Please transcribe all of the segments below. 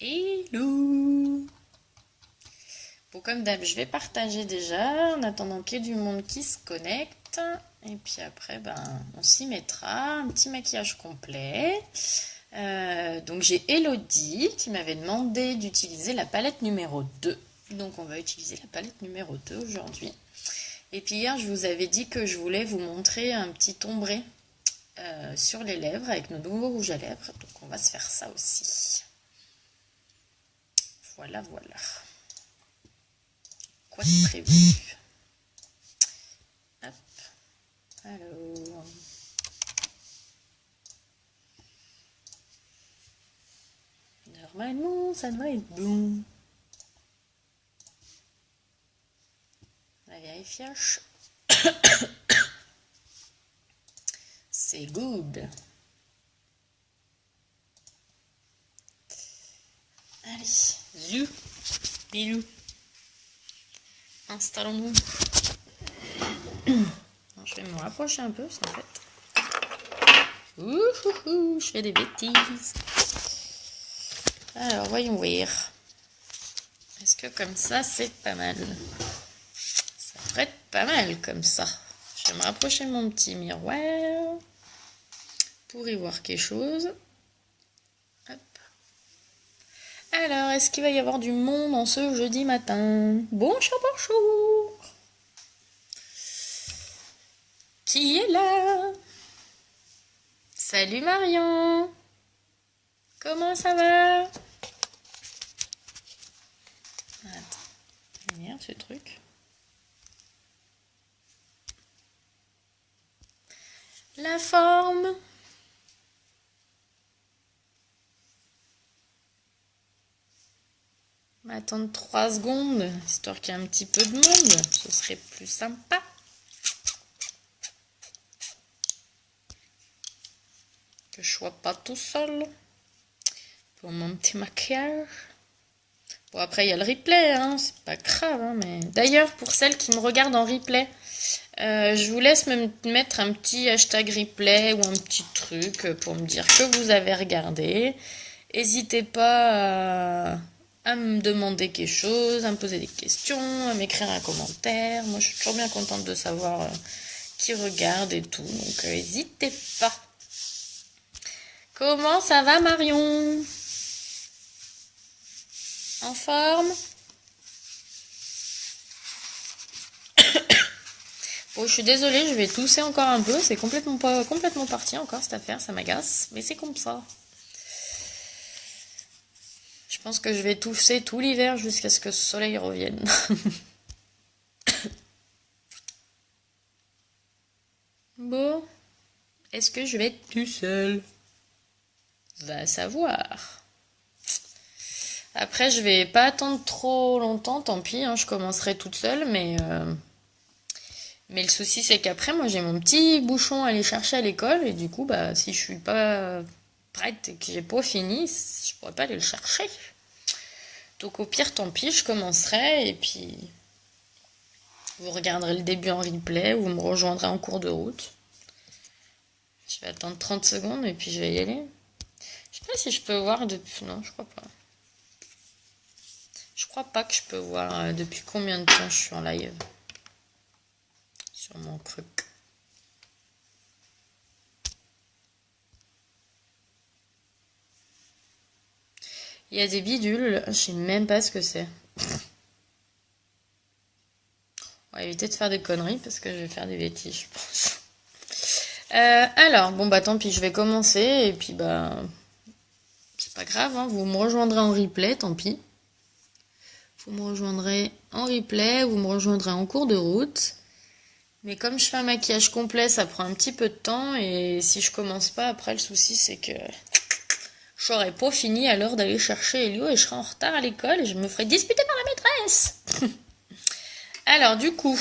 Hello! Bon, comme d'hab, je vais partager déjà en attendant qu'il y ait du monde qui se connecte. Et puis après, on s'y mettra. Un petit maquillage complet. Donc j'ai Elodie qui m'avait demandé d'utiliser la palette numéro 2. Donc on va utiliser la palette numéro 2 aujourd'hui. Et puis hier, je vous avais dit que je voulais vous montrer un petit ombré sur les lèvres avec nos nouveaux rouges à lèvres. Donc on va se faire ça aussi. Voilà, voilà. Quoi de prévu? Hop. Alors. Normalement, ça doit être bon. On va vérifier. C'est good. Allez, zou, bilou. Installons-nous. Je vais me rapprocher un peu, en fait. Ouh, je fais des bêtises. Alors, voyons voir. Est-ce que comme ça, c'est pas mal? Ça devrait être pas mal comme ça. Je vais me rapprocher de mon petit miroir pour y voir quelque chose. Hop. Alors, est-ce qu'il va y avoir du monde en ce jeudi matin? Bonjour, bonjour. Qui est là? Salut Marion. Comment ça va? Attends, merde ce truc. La forme. On va attendre 3 secondes, histoire qu'il y ait un petit peu de monde. Ce serait plus sympa. Que je sois pas tout seul pour mon petit maquillage. Bon, après, il y a le replay, hein, c'est pas grave. Hein, mais... D'ailleurs, pour celles qui me regardent en replay, je vous laisse me mettre un petit hashtag replay ou un petit truc pour me dire que vous avez regardé. N'hésitez pas à me demander quelque chose, à me poser des questions, à m'écrire un commentaire. Moi, je suis toujours bien contente de savoir qui regarde et tout. Donc, n'hésitez pas. Comment ça va, Marion? En forme? Bon, je suis désolée, je vais tousser encore un peu. C'est complètement parti encore cette affaire, ça m'agace. Mais c'est comme ça. Je pense que je vais tousser tout l'hiver jusqu'à ce que le soleil revienne. Bon, est-ce que je vais être tout seul? Va savoir. Après, je vais pas attendre trop longtemps, tant pis, hein, je commencerai toute seule, mais le souci c'est qu'après, moi j'ai mon petit bouchon à aller chercher à l'école, et du coup, si je suis pas prête et que j'ai pas fini, je pourrais pas aller le chercher. Donc au pire, tant pis, je commencerai, et puis vous regarderez le début en replay, ou vous me rejoindrez en cours de route. Je vais attendre 30 secondes, et puis je vais y aller. Je sais pas si je peux voir depuis... Non, je crois pas. Je crois pas que je peux voir depuis combien de temps je suis en live. Sur mon truc. Il y a des bidules, je sais même pas ce que c'est. On va éviter de faire des conneries parce que je vais faire des bêtises, je pense. Alors, bon tant pis, je vais commencer et puis c'est pas grave, hein, vous me rejoindrez en replay, tant pis. Vous me rejoindrez en replay, vous me rejoindrez en cours de route. Mais comme je fais un maquillage complet, ça prend un petit peu de temps et si je commence pas, après le souci c'est que je n'aurai pas fini à l'heure d'aller chercher Elio et je serai en retard à l'école et je me ferai disputer par la maîtresse. Alors du coup,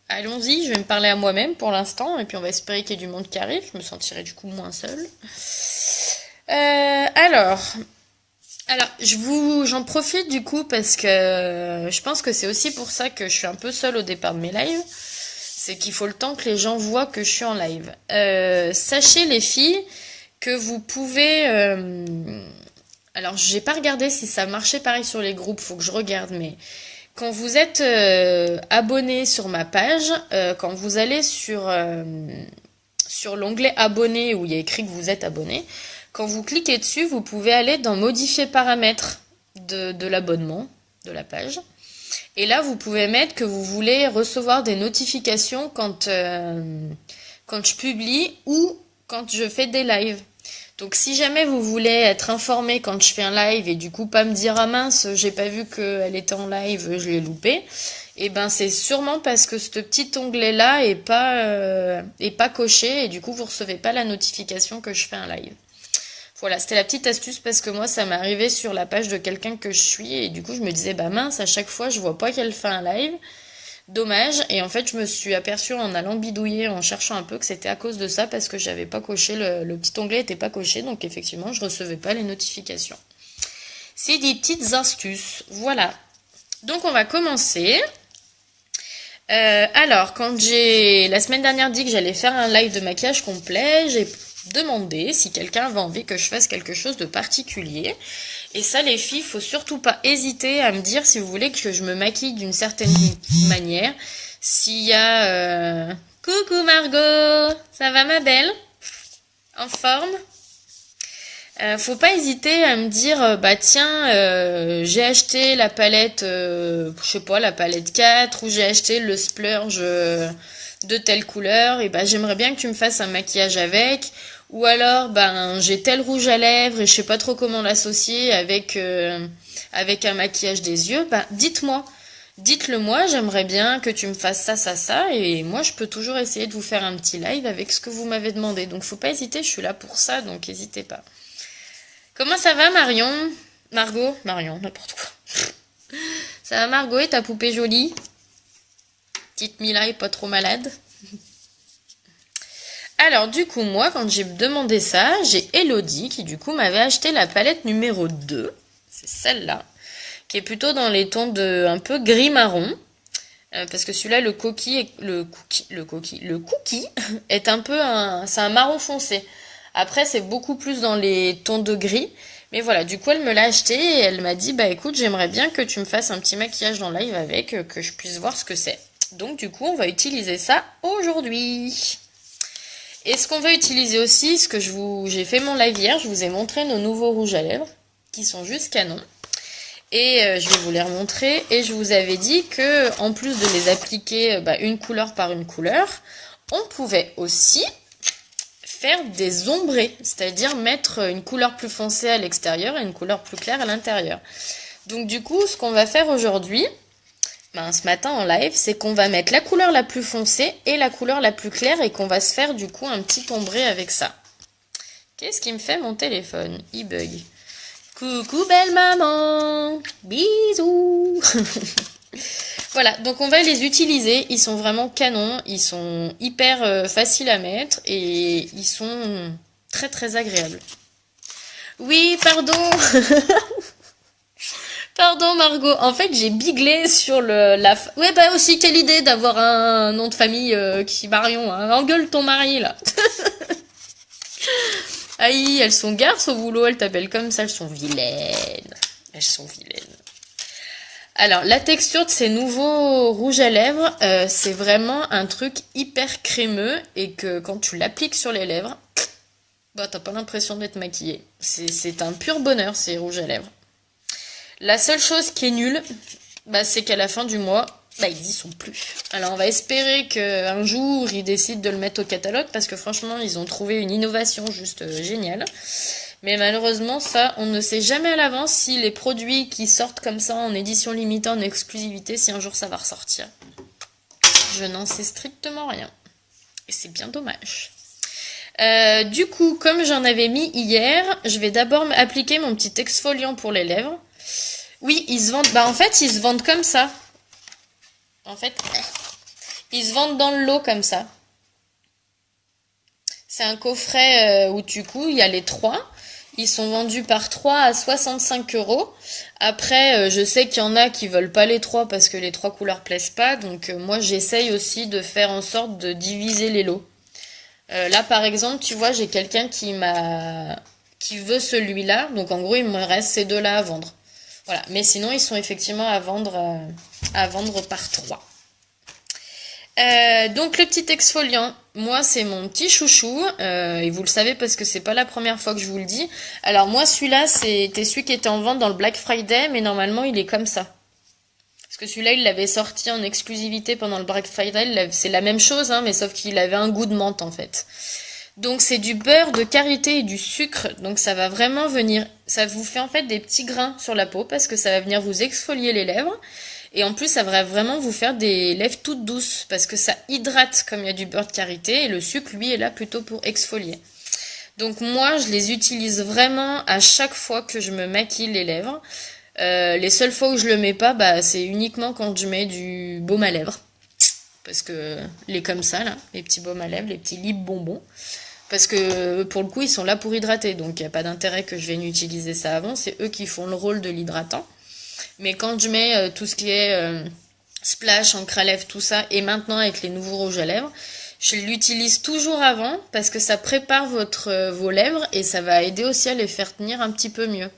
allons-y, je vais me parler à moi-même pour l'instant et puis on va espérer qu'il y ait du monde qui arrive, je me sentirai du coup moins seule. Alors, j'en profite du coup parce que je pense que c'est aussi pour ça que je suis un peu seule au départ de mes lives. C'est qu'il faut le temps que les gens voient que je suis en live. Sachez les filles que vous pouvez... Alors, j'ai pas regardé si ça marchait pareil sur les groupes, faut que je regarde, mais quand vous êtes abonné sur ma page, quand vous allez sur l'onglet abonné où il y a écrit que vous êtes abonné, quand vous cliquez dessus, vous pouvez aller dans modifier paramètres de l'abonnement, de la page. Et là, vous pouvez mettre que vous voulez recevoir des notifications quand je publie ou quand je fais des lives. Donc si jamais vous voulez être informé quand je fais un live et du coup pas me dire ah mince, j'ai pas vu qu'elle était en live, je l'ai loupé, et ben c'est sûrement parce que ce petit onglet là est pas coché et du coup vous recevez pas la notification que je fais un live. Voilà, c'était la petite astuce parce que moi ça m'est arrivé sur la page de quelqu'un que je suis et du coup je me disais bah mince, à chaque fois je vois pas qu'elle fait un live. Dommage, et en fait je me suis aperçue en allant bidouiller, en cherchant un peu que c'était à cause de ça parce que j'avais pas coché, le petit onglet était pas coché, donc effectivement je recevais pas les notifications. C'est des petites astuces, voilà. Donc on va commencer. Alors quand j'ai la semaine dernière dit que j'allais faire un live de maquillage complet, j'ai demandé si quelqu'un avait envie que je fasse quelque chose de particulier. Et ça, les filles, faut surtout pas hésiter à me dire si vous voulez que je me maquille d'une certaine manière. S'il y a... Coucou Margot, ça va ma belle? En forme? Faut pas hésiter à me dire, bah tiens, j'ai acheté la palette, je sais pas, la palette 4, ou j'ai acheté le splurge de telle couleur, et bah j'aimerais bien que tu me fasses un maquillage avec. Ou alors, ben, j'ai tel rouge à lèvres et je sais pas trop comment l'associer avec un maquillage des yeux. Ben, dites-moi. Dites-le moi, j'aimerais bien que tu me fasses ça, ça, ça. Et moi, je peux toujours essayer de vous faire un petit live avec ce que vous m'avez demandé. Donc, faut pas hésiter, je suis là pour ça, donc n'hésitez pas. Comment ça va, Marion? Margot? Marion, n'importe quoi. Ça va, Margot, et ta poupée jolie? Petite Mila est pas trop malade? Alors du coup moi quand j'ai demandé ça, j'ai Elodie qui du coup m'avait acheté la palette numéro 2, c'est celle-là, qui est plutôt dans les tons de un peu gris marron, parce que celui-là le cookie est un peu c'est un marron foncé. Après c'est beaucoup plus dans les tons de gris, mais voilà, du coup elle me l'a acheté et elle m'a dit bah écoute j'aimerais bien que tu me fasses un petit maquillage dans live avec, que je puisse voir ce que c'est. Donc du coup on va utiliser ça aujourd'hui. Et ce qu'on va utiliser aussi, j'ai fait mon live hier, je vous ai montré nos nouveaux rouges à lèvres, qui sont juste canons. Et je vais vous les remontrer. Et je vous avais dit que, en plus de les appliquer une couleur par une couleur, on pouvait aussi faire des ombrés, c'est-à-dire mettre une couleur plus foncée à l'extérieur et une couleur plus claire à l'intérieur. Donc du coup, ce qu'on va faire aujourd'hui, ce matin en live, c'est qu'on va mettre la couleur la plus foncée et la couleur la plus claire et qu'on va se faire du coup un petit ombré avec ça. Qu'est-ce qui me fait mon téléphone? Il bug. Coucou belle maman, bisous. Voilà, donc on va les utiliser, ils sont vraiment canons, ils sont hyper faciles à mettre et ils sont très très agréables. Oui, pardon. Pardon Margot, en fait j'ai biglé sur Ouais bah aussi quelle idée d'avoir un nom de famille qui Marion, hein. Engueule ton mari là. Aïe, elles sont garces au boulot, elles t'appellent comme ça, elles sont vilaines. Elles sont vilaines. Alors la texture de ces nouveaux rouges à lèvres, c'est vraiment un truc hyper crémeux et que quand tu l'appliques sur les lèvres, bah t'as pas l'impression d'être maquillée. C'est un pur bonheur ces rouges à lèvres. La seule chose qui est nulle, c'est qu'à la fin du mois, ils y sont plus. Alors on va espérer qu'un jour ils décident de le mettre au catalogue parce que franchement ils ont trouvé une innovation juste géniale. Mais malheureusement ça, on ne sait jamais à l'avance si les produits qui sortent comme ça en édition limitée, en exclusivité, si un jour ça va ressortir. Je n'en sais strictement rien. Et c'est bien dommage. Du coup, comme j'en avais mis hier, je vais d'abord appliquer mon petit exfoliant pour les lèvres. Oui, ils se vendent. En fait, ils se vendent comme ça. En fait, ils se vendent dans le lot comme ça. C'est un coffret où du coup, il y a les 3. Ils sont vendus par 3 à 65 €. Après, je sais qu'il y en a qui veulent pas les 3 parce que les 3 couleurs plaisent pas. Donc moi, j'essaye aussi de faire en sorte de diviser les lots. Là, par exemple, tu vois, j'ai quelqu'un qui qui veut celui-là. Donc en gros, il me reste ces deux-là à vendre. Voilà, mais sinon, ils sont effectivement à vendre par 3. Donc le petit exfoliant, moi c'est mon petit chouchou, et vous le savez parce que c'est pas la première fois que je vous le dis. Alors moi celui-là c'était celui qui était en vente dans le Black Friday, mais normalement il est comme ça. Parce que celui-là il l'avait sorti en exclusivité pendant le Black Friday, c'est la même chose, hein, mais sauf qu'il avait un goût de menthe en fait. Donc c'est du beurre de karité et du sucre, donc ça va vraiment venir, ça vous fait en fait des petits grains sur la peau parce que ça va venir vous exfolier les lèvres. Et en plus, ça va vraiment vous faire des lèvres toutes douces parce que ça hydrate comme il y a du beurre de karité et le sucre, lui, est là plutôt pour exfolier. Donc moi, je les utilise vraiment à chaque fois que je me maquille les lèvres. Les seules fois où je le mets pas, bah, c'est uniquement quand je mets du baume à lèvres. Parce que les comme ça, là, les petits baumes à lèvres, les petits lip bonbons. Parce que pour le coup, ils sont là pour hydrater. Donc il n'y a pas d'intérêt que je vienne utiliser ça avant. C'est eux qui font le rôle de l'hydratant. Mais quand je mets tout ce qui est splash, encre à lèvres, tout ça, et maintenant avec les nouveaux rouges à lèvres, je l'utilise toujours avant parce que ça prépare vos lèvres et ça va aider aussi à les faire tenir un petit peu mieux.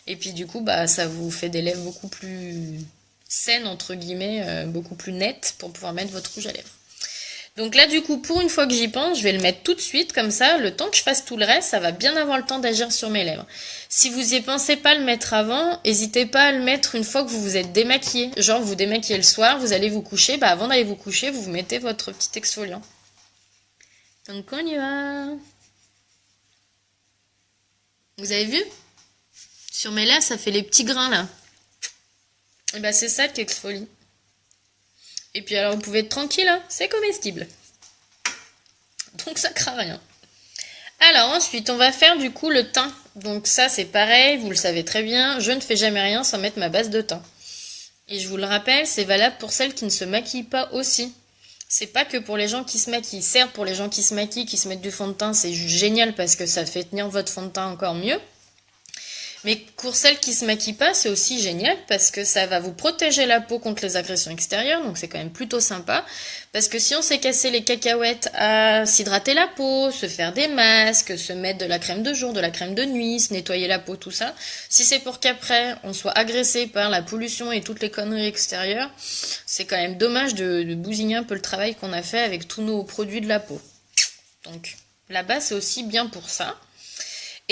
Et puis du coup, bah, ça vous fait des lèvres beaucoup plus saines, entre guillemets, beaucoup plus nettes pour pouvoir mettre votre rouge à lèvres. Donc là, du coup, pour une fois que j'y pense, je vais le mettre tout de suite, comme ça, le temps que je fasse tout le reste, ça va bien avoir le temps d'agir sur mes lèvres. Si vous y pensez pas le mettre avant, n'hésitez pas à le mettre une fois que vous vous êtes démaquillé. Genre, vous démaquillez le soir, vous allez vous coucher, bah avant d'aller vous coucher, vous mettez votre petit exfoliant. Donc on y va. Vous avez vu? Sur mes lèvres, ça fait les petits grains là. Et bah c'est ça qui exfolie. Et puis alors vous pouvez être tranquille, hein, c'est comestible. Donc ça craint rien. Alors ensuite on va faire du coup le teint. Donc ça c'est pareil, vous le savez très bien, je ne fais jamais rien sans mettre ma base de teint. Et je vous le rappelle, c'est valable pour celles qui ne se maquillent pas aussi. C'est pas que pour les gens qui se maquillent. Certes pour les gens qui se maquillent, qui se mettent du fond de teint, c'est génial parce que ça fait tenir votre fond de teint encore mieux. Mais pour celles qui se maquillent pas, c'est aussi génial parce que ça va vous protéger la peau contre les agressions extérieures, donc c'est quand même plutôt sympa. Parce que si on s'est cassé les cacahuètes à s'hydrater la peau, se faire des masques, se mettre de la crème de jour, de la crème de nuit, se nettoyer la peau, tout ça, si c'est pour qu'après on soit agressé par la pollution et toutes les conneries extérieures, c'est quand même dommage de bousiller un peu le travail qu'on a fait avec tous nos produits de la peau. Donc là-bas c'est aussi bien pour ça.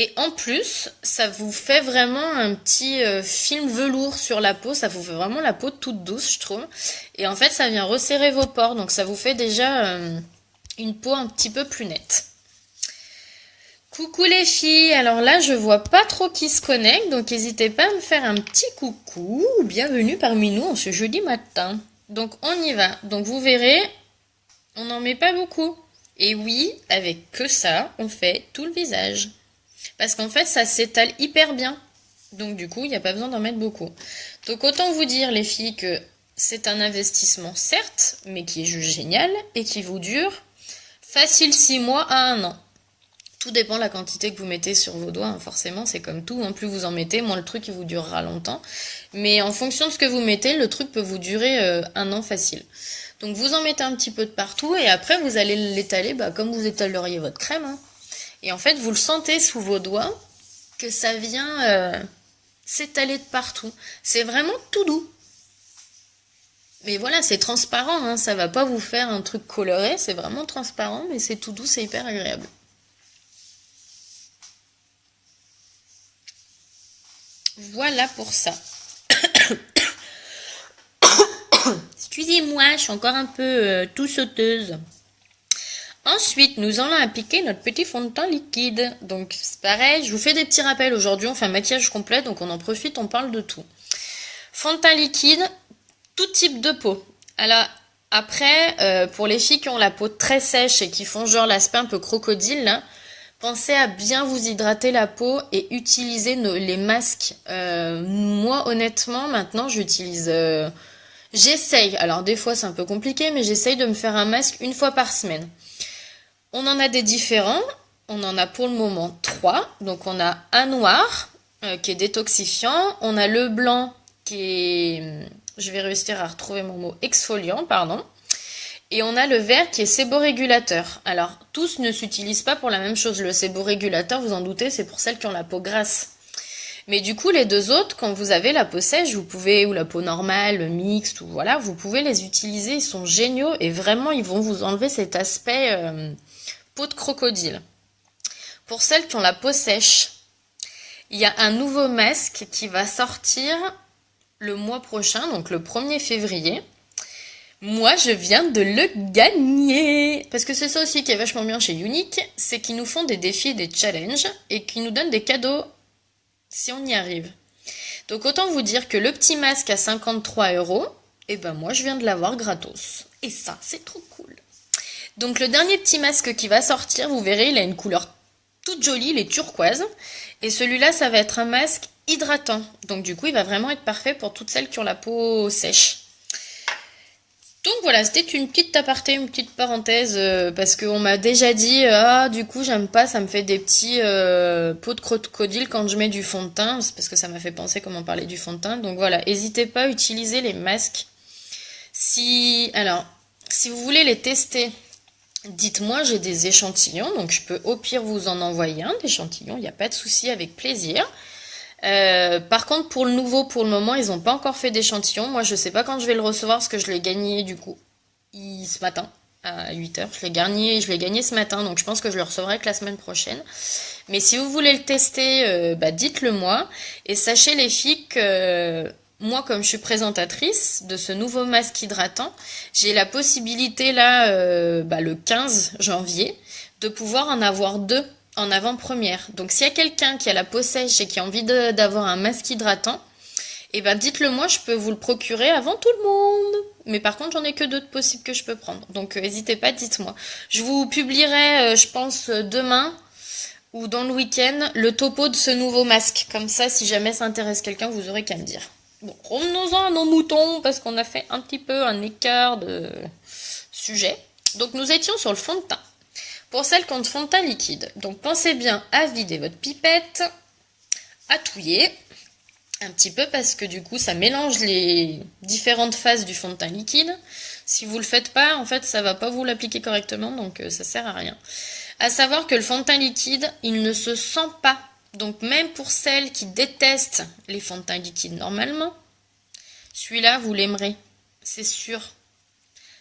Et en plus, ça vous fait vraiment un petit film velours sur la peau. Ça vous fait vraiment la peau toute douce, je trouve. Et en fait, ça vient resserrer vos pores. Donc ça vous fait déjà une peau un petit peu plus nette. Coucou les filles. Alors là, je vois pas trop qui se connecte. Donc n'hésitez pas à me faire un petit coucou. Bienvenue parmi nous en ce jeudi matin. Donc on y va. Donc vous verrez, on n'en met pas beaucoup. Et oui, avec que ça, on fait tout le visage. Parce qu'en fait, ça s'étale hyper bien. Donc du coup, il n'y a pas besoin d'en mettre beaucoup. Donc autant vous dire, les filles, que c'est un investissement, certes, mais qui est juste génial et qui vous dure facile 6 mois à 1 an. Tout dépend de la quantité que vous mettez sur vos doigts, hein. Forcément, c'est comme tout. Hein. Plus vous en mettez, moins le truc il vous durera longtemps. Mais en fonction de ce que vous mettez, le truc peut vous durer 1 an facile. Donc vous en mettez un petit peu de partout et après, vous allez l'étaler comme vous étaleriez votre crème, hein. Et en fait, vous le sentez sous vos doigts que ça vient s'étaler de partout. C'est vraiment tout doux. Mais voilà, c'est transparent, hein, ça va pas vous faire un truc coloré, c'est vraiment transparent, mais c'est tout doux, c'est hyper agréable. Voilà pour ça. Excusez-moi, je suis encore un peu tout sauteuse. Ensuite, nous allons appliquer notre petit fond de teint liquide. Donc, c'est pareil, je vous fais des petits rappels. Aujourd'hui, on fait un maquillage complet, donc on en profite, on parle de tout. Fond de teint liquide, tout type de peau. Alors, après, pour les filles qui ont la peau très sèche et qui font genre l'aspect un peu crocodile, là, pensez à bien vous hydrater la peau et utiliser les masques. Moi, honnêtement, maintenant, j'utilise... j'essaye, alors des fois c'est un peu compliqué, mais j'essaye de me faire un masque 1 fois par semaine. On en a des différents, on en a pour le moment 3. Donc on a un noir qui est détoxifiant, on a le blanc qui est, je vais réussir à retrouver mon mot, exfoliant, pardon. Et on a le vert qui est séborégulateur. Alors, tous ne s'utilisent pas pour la même chose. Le séborégulateur, vous en doutez, c'est pour celles qui ont la peau grasse. Mais du coup, les deux autres, quand vous avez la peau sèche, vous pouvez, ou la peau normale, mixte, ou voilà, vous pouvez les utiliser. Ils sont géniaux et vraiment, ils vont vous enlever cet aspect peau de crocodile. Pour celles qui ont la peau sèche, il y a un nouveau masque qui va sortir le mois prochain, donc le 1er février. Moi, je viens de le gagner. Parce que c'est ça aussi qui est vachement bien chez Unique, c'est qu'ils nous font des défis, des challenges, et qu'ils nous donnent des cadeaux si on y arrive. Donc autant vous dire que le petit masque à 53 €, et ben moi je viens de l'avoir gratos. Et ça, c'est trop cool. Donc le dernier petit masque qui va sortir, vous verrez, il a une couleur toute jolie, il est turquoise. Et celui-là, ça va être un masque hydratant. Donc du coup, il va vraiment être parfait pour toutes celles qui ont la peau sèche. Donc voilà, c'était une petite aparté, une petite parenthèse, parce qu'on m'a déjà dit, ah du coup j'aime pas, ça me fait des petits pots de crocodile quand je mets du fond de teint, c'est parce que ça m'a fait penser comment parler du fond de teint. Donc voilà, n'hésitez pas à utiliser les masques. Alors, si vous voulez les tester, dites-moi, j'ai des échantillons, donc je peux au pire vous en envoyer un d'échantillon, il n'y a pas de souci, avec plaisir. Par contre, pour le nouveau, pour le moment, ils n'ont pas encore fait d'échantillon. Moi, je sais pas quand je vais le recevoir parce que je l'ai gagné du coup ce matin à 8h. Je l'ai gagné ce matin, donc je pense que je le recevrai que la semaine prochaine. Mais si vous voulez le tester, dites-le moi. Et sachez les filles que moi, comme je suis présentatrice de ce nouveau masque hydratant, j'ai la possibilité là, le 15 janvier, de pouvoir en avoir deux en avant-première. Donc s'il y a quelqu'un qui a la peau sèche et qui a envie d'avoir un masque hydratant, et ben dites-le moi, je peux vous le procurer avant tout le monde. Mais par contre, j'en ai que deux de possibles que je peux prendre. Donc n'hésitez pas, dites-moi. Je vous publierai, je pense, demain ou dans le week-end, le topo de ce nouveau masque. Comme ça, si jamais ça intéresse quelqu'un, vous aurez qu'à me dire. Bon, revenons-en à nos moutons, parce qu'on a fait un petit peu un écart de sujet. Donc nous étions sur le fond de teint. Pour celles qui ont de fond de teint liquide, donc pensez bien à vider votre pipette, à touiller un petit peu parce que du coup ça mélange les différentes phases du fond de teint liquide. Si vous le faites pas, en fait ça va pas vous l'appliquer correctement, donc ça sert à rien. À savoir que le fond de teint liquide, il ne se sent pas. Donc même pour celles qui détestent les fonds de teint liquides normalement, celui-là vous l'aimerez, c'est sûr.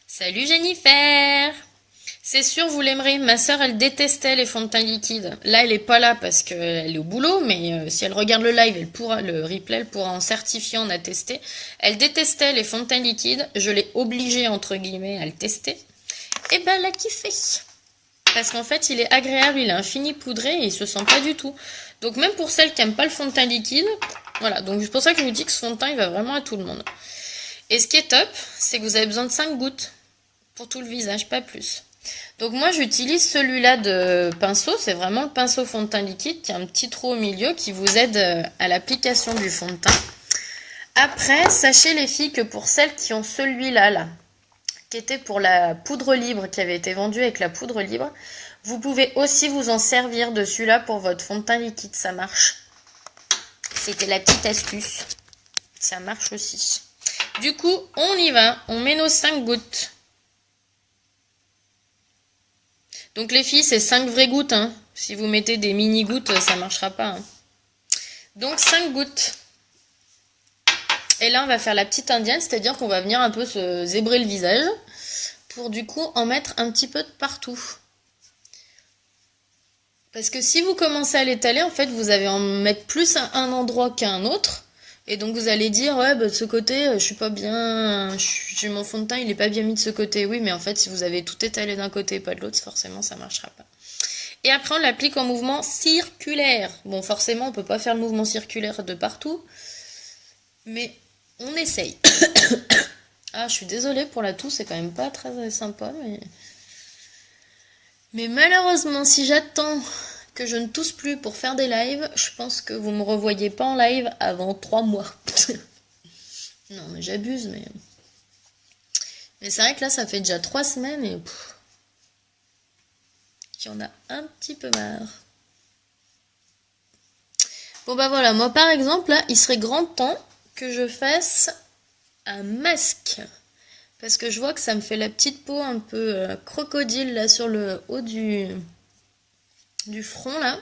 Salut Jennifer! C'est sûr, vous l'aimerez. Ma sœur, elle détestait les fonds de teint liquides. Là, elle est pas là parce qu'elle est au boulot, mais si elle regarde le live, le replay, elle pourra en certifier, en attester. Elle détestait les fonds de teint liquides. Je l'ai obligée, entre guillemets, à le tester. Et ben, elle a kiffé. Parce qu'en fait, il est agréable, il est un fini poudré et il se sent pas du tout. Donc, même pour celles qui n'aiment pas le fond de teint liquide, voilà. Donc, c'est pour ça que je vous dis que ce fond de teint, il va vraiment à tout le monde. Et ce qui est top, c'est que vous avez besoin de 5 gouttes pour tout le visage, pas plus. Donc moi j'utilise celui-là de pinceau, c'est vraiment le pinceau fond de teint liquide qui a un petit trou au milieu qui vous aide à l'application du fond de teint. Après, sachez les filles que pour celles qui ont celui-là, là, qui était pour la poudre libre, qui avait été vendu avec la poudre libre, vous pouvez aussi vous en servir de celui-là pour votre fond de teint liquide, ça marche. C'était la petite astuce, ça marche aussi. Du coup, on y va, on met nos 5 gouttes. Donc les filles, c'est 5 vraies gouttes. Hein. Si vous mettez des mini-gouttes, ça ne marchera pas. Hein. Donc 5 gouttes. Et là, on va faire la petite indienne, c'est-à-dire qu'on va venir un peu se zébrer le visage pour du coup en mettre un petit peu de partout. Parce que si vous commencez à l'étaler, en fait, vous allez en mettre plus à un endroit qu'à un autre. Et donc vous allez dire, ouais, de ce côté, je suis pas bien, mon fond de teint, il est pas bien mis de ce côté. Oui, mais en fait, si vous avez tout étalé d'un côté et pas de l'autre, forcément, ça marchera pas. Et après, on l'applique en mouvement circulaire. Bon, forcément, on peut pas faire le mouvement circulaire de partout, mais on essaye. Ah, je suis désolée pour la toux, c'est quand même pas très sympa, mais malheureusement, si j'attends que je ne tousse plus pour faire des lives, je pense que vous me revoyez pas en live avant 3 mois. Non, mais j'abuse, mais c'est vrai que là, ça fait déjà 3 semaines et il y en a un petit peu marre. Bon bah voilà, moi par exemple, là, il serait grand temps que je fasse un masque Parce que je vois que ça me fait la petite peau un peu crocodile là sur le haut du front là.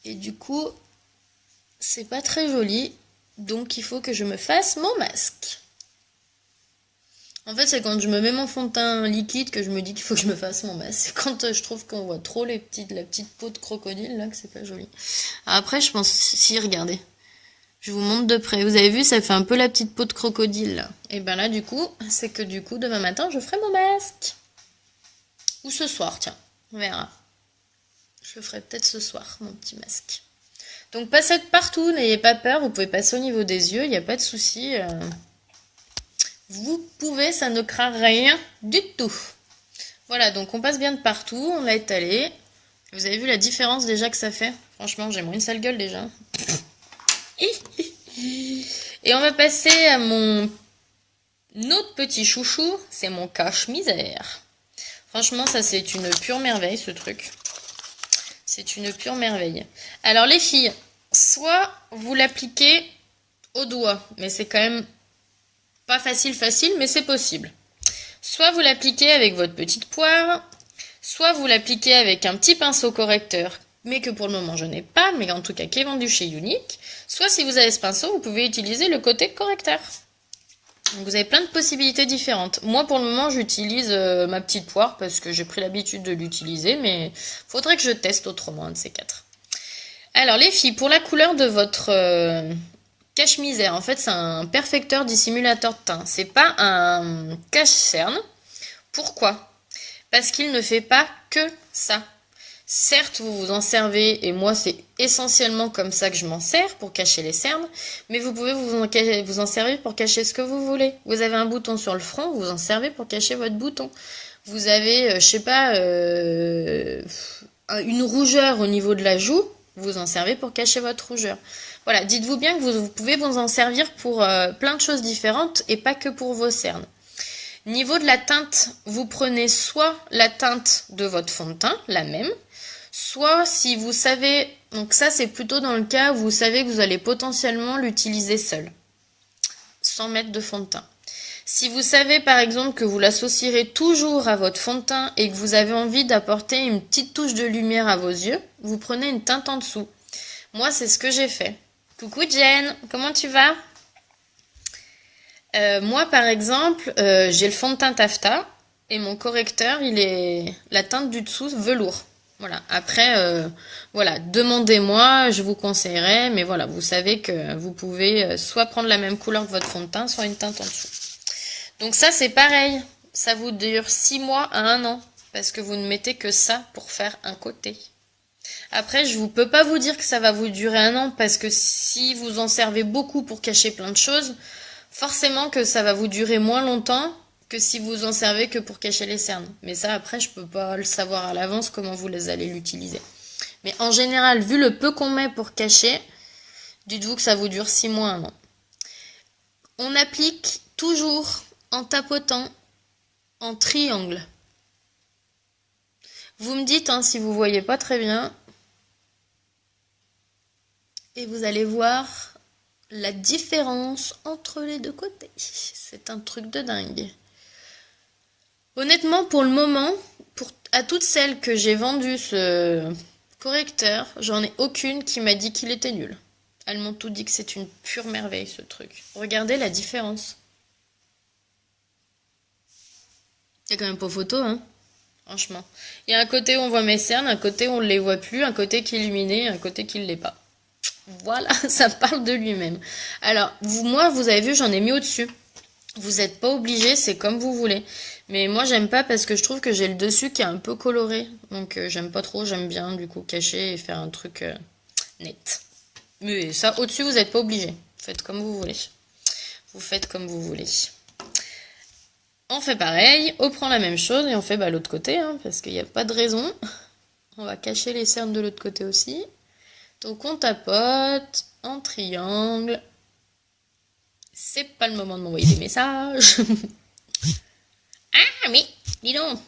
Et du coup, c'est pas très joli. Donc il faut que je me fasse mon masque. En fait, c'est quand je me mets mon fond de teint liquide que je me dis qu'il faut que je me fasse mon masque. C'est quand je trouve qu'on voit trop la petite peau de crocodile là que c'est pas joli. Après, je pense, si, regardez. Je vous montre de près. Vous avez vu, ça fait un peu la petite peau de crocodile là. Et ben là, du coup, c'est que du coup, demain matin, je ferai mon masque. Ou ce soir, tiens. On verra. Je le ferai peut-être ce soir, mon petit masque. Donc passez de partout, n'ayez pas peur. Vous pouvez passer au niveau des yeux, il n'y a pas de souci. Vous pouvez, ça ne craint rien du tout. Voilà, donc on passe bien de partout, on l'a étalé. Vous avez vu la différence déjà que ça fait? Franchement, j'ai moins une sale gueule déjà. Et on va passer à mon autre petit chouchou, c'est mon cache-misère. Franchement, ça c'est une pure merveille ce truc. C'est une pure merveille. Alors les filles, soit vous l'appliquez au doigt, mais c'est quand même pas facile, mais c'est possible. Soit vous l'appliquez avec votre petite poire, soit vous l'appliquez avec un petit pinceau correcteur, mais que pour le moment je n'ai pas, mais en tout cas qui est vendu chez Unique. Soit si vous avez ce pinceau, vous pouvez utiliser le côté correcteur. Donc vous avez plein de possibilités différentes. Moi pour le moment j'utilise ma petite poire parce que j'ai pris l'habitude de l'utiliser, mais faudrait que je teste autrement un de ces quatre. Alors les filles, pour la couleur de votre cache-misère, en fait c'est un perfecteur dissimulateur de teint. C'est pas un cache-cerne. Pourquoi? Parce qu'il ne fait pas que ça. Certes, vous vous en servez, et moi c'est essentiellement comme ça que je m'en sers, pour cacher les cernes, mais vous pouvez vous en servir pour cacher ce que vous voulez. Vous avez un bouton sur le front, vous en servez pour cacher votre bouton. Vous avez, je sais pas, une rougeur au niveau de la joue, vous en servez pour cacher votre rougeur. Voilà, dites-vous bien que vous pouvez vous en servir pour plein de choses différentes, et pas que pour vos cernes. Niveau de la teinte, vous prenez soit la teinte de votre fond de teint, la même, soit si vous savez, donc ça c'est plutôt dans le cas où vous savez que vous allez potentiellement l'utiliser seul, sans mettre de fond de teint. Si vous savez par exemple que vous l'associerez toujours à votre fond de teint et que vous avez envie d'apporter une petite touche de lumière à vos yeux, vous prenez une teinte en dessous. Moi c'est ce que j'ai fait. Coucou Jen, comment tu vas ? Moi par exemple, j'ai le fond de teint taffetas et mon correcteur il est la teinte du dessous velours. Voilà. Après, voilà, demandez-moi, je vous conseillerais, mais voilà, vous savez que vous pouvez soit prendre la même couleur que votre fond de teint, soit une teinte en dessous. Donc ça, c'est pareil. Ça vous dure 6 mois à 1 an, parce que vous ne mettez que ça pour faire un côté. Après, je ne peux pas vous dire que ça va vous durer 1 an, parce que si vous en servez beaucoup pour cacher plein de choses, forcément que ça va vous durer moins longtemps que si vous en servez que pour cacher les cernes. Mais ça, après, je peux pas le savoir à l'avance comment vous allez l'utiliser. Mais en général, vu le peu qu'on met pour cacher, dites-vous que ça vous dure 6 mois, 1 an. On applique toujours en tapotant en triangle. Vous me dites si vous voyez pas très bien. Et vous allez voir la différence entre les deux côtés. C'est un truc de dingue. Honnêtement, pour le moment, à toutes celles que j'ai vendues ce correcteur, j'en ai aucune qui m'a dit qu'il était nul. Elles m'ont toutes dit que c'est une pure merveille ce truc. Regardez la différence. Il y a quand même pas photo, hein. Franchement. Il y a un côté où on voit mes cernes, un côté où on ne les voit plus, un côté qui est illuminé, un côté qui ne l'est pas. Voilà, ça parle de lui-même. Alors, moi, vous avez vu, j'en ai mis au-dessus. Vous n'êtes pas obligé, c'est comme vous voulez. Mais moi, j'aime pas parce que je trouve que j'ai le dessus qui est un peu coloré. Donc, j'aime pas trop, j'aime bien, du coup, cacher et faire un truc net. Mais ça, au-dessus, vous n'êtes pas obligé. Faites comme vous voulez. Vous faites comme vous voulez. On fait pareil, on prend la même chose et on fait l'autre côté, parce qu'il n'y a pas de raison. On va cacher les cernes de l'autre côté aussi. Donc on tapote en triangle. C'est pas le moment de m'envoyer des messages. Ah mais, dis donc.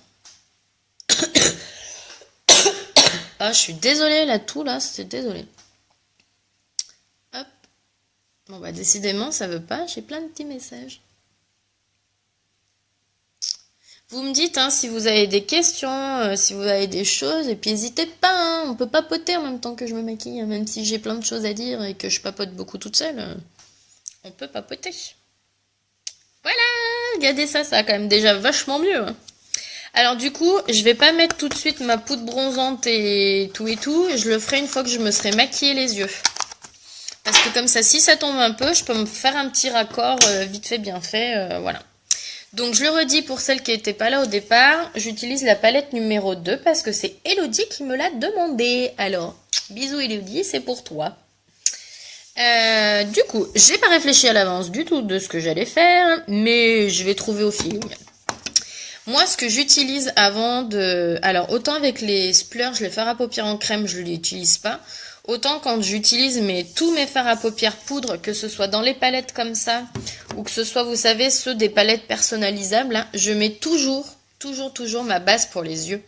Ah, je suis désolée, la toux là, c'est désolée. Hop. Bon décidément, ça veut pas, j'ai plein de petits messages. Vous me dites hein, si vous avez des questions, si vous avez des choses, et puis n'hésitez pas, hein, on peut papoter en même temps que je me maquille, hein, même si j'ai plein de choses à dire et que je papote beaucoup toute seule, on peut papoter. Voilà, regardez ça, ça a quand même déjà vachement mieux. Hein. Alors du coup, je vais pas mettre tout de suite ma poudre bronzante et tout, je le ferai une fois que je me serai maquillé les yeux. Parce que comme ça, si ça tombe un peu, je peux me faire un petit raccord vite fait, bien fait, voilà. Donc je le redis pour celles qui n'étaient pas là au départ, j'utilise la palette numéro 2 parce que c'est Elodie qui me l'a demandé. Alors, bisous Elodie, c'est pour toi. Du coup, j'ai pas réfléchi à l'avance du tout de ce que j'allais faire, mais je vais trouver au feeling. Moi, ce que j'utilise avant de... Alors, autant avec les splurges, les fards à paupières en crème, je ne l'utilise pas. Autant quand j'utilise tous mes fards à paupières poudre, que ce soit dans les palettes comme ça, ou que ce soit, vous savez, ceux des palettes personnalisables, hein, je mets toujours ma base pour les yeux.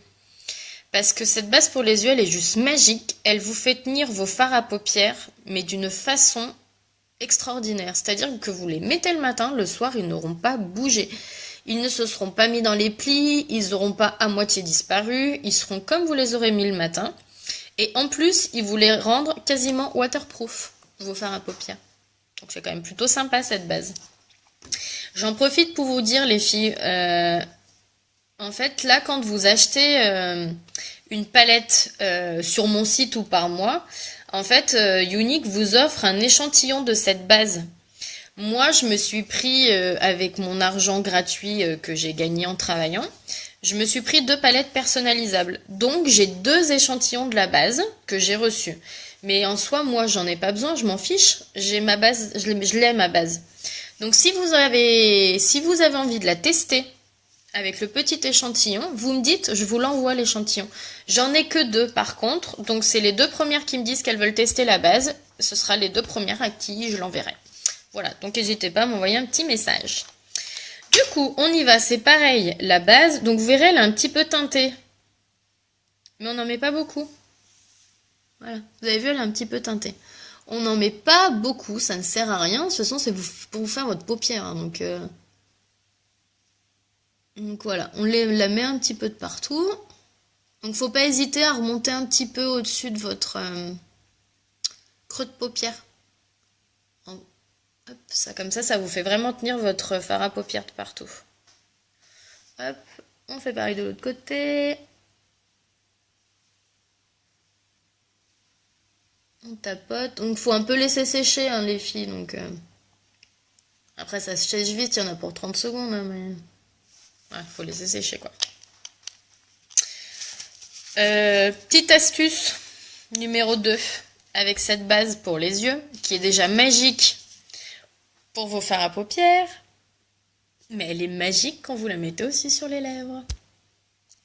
Parce que cette base pour les yeux, elle est juste magique. Elle vous fait tenir vos fards à paupières, mais d'une façon extraordinaire. C'est-à-dire que vous les mettez le matin, le soir, ils n'auront pas bougé. Ils ne se seront pas mis dans les plis, ils n'auront pas à moitié disparu, ils seront comme vous les aurez mis le matin. Et en plus, ils vous les rendent quasiment waterproof, vos fards à paupières. Donc c'est quand même plutôt sympa cette base. J'en profite pour vous dire les filles, en fait là quand vous achetez une palette sur mon site ou par mois, en fait Younique vous offre un échantillon de cette base. Moi, je me suis pris, avec mon argent gratuit que j'ai gagné en travaillant, je me suis pris 2 palettes personnalisables. Donc, j'ai 2 échantillons de la base que j'ai reçus. Mais en soi, moi, j'en ai pas besoin, je m'en fiche. J'ai ma base, je l'ai ma base. Donc, si vous avez envie de la tester avec le petit échantillon, vous me dites, je vous l'envoie l'échantillon. J'en ai que 2 par contre. Donc, c'est les 2 premières qui me disent qu'elles veulent tester la base. Ce sera les 2 premières à qui je l'enverrai. Voilà, donc n'hésitez pas à m'envoyer un petit message. Du coup, on y va, c'est pareil, la base. Donc vous verrez, elle est un petit peu teintée. Mais on n'en met pas beaucoup. Voilà, vous avez vu, elle est un petit peu teintée. On n'en met pas beaucoup, ça ne sert à rien. De toute façon, c'est pour vous faire votre paupière. Hein, donc voilà, on la met un petit peu de partout. Donc faut pas hésiter à remonter un petit peu au-dessus de votre creux de paupière. Hop, ça comme ça vous fait vraiment tenir votre fard à paupières de partout. Hop, on fait pareil de l'autre côté. On tapote. Donc faut un peu laisser sécher hein, les filles. Donc après ça se sèche vite, il y en a pour 30 secondes. Hein, mais ouais, faut laisser sécher quoi. Petite astuce numéro 2 avec cette base pour les yeux qui est déjà magique pour vos fards à paupières, mais elle est magique quand vous la mettez aussi sur les lèvres.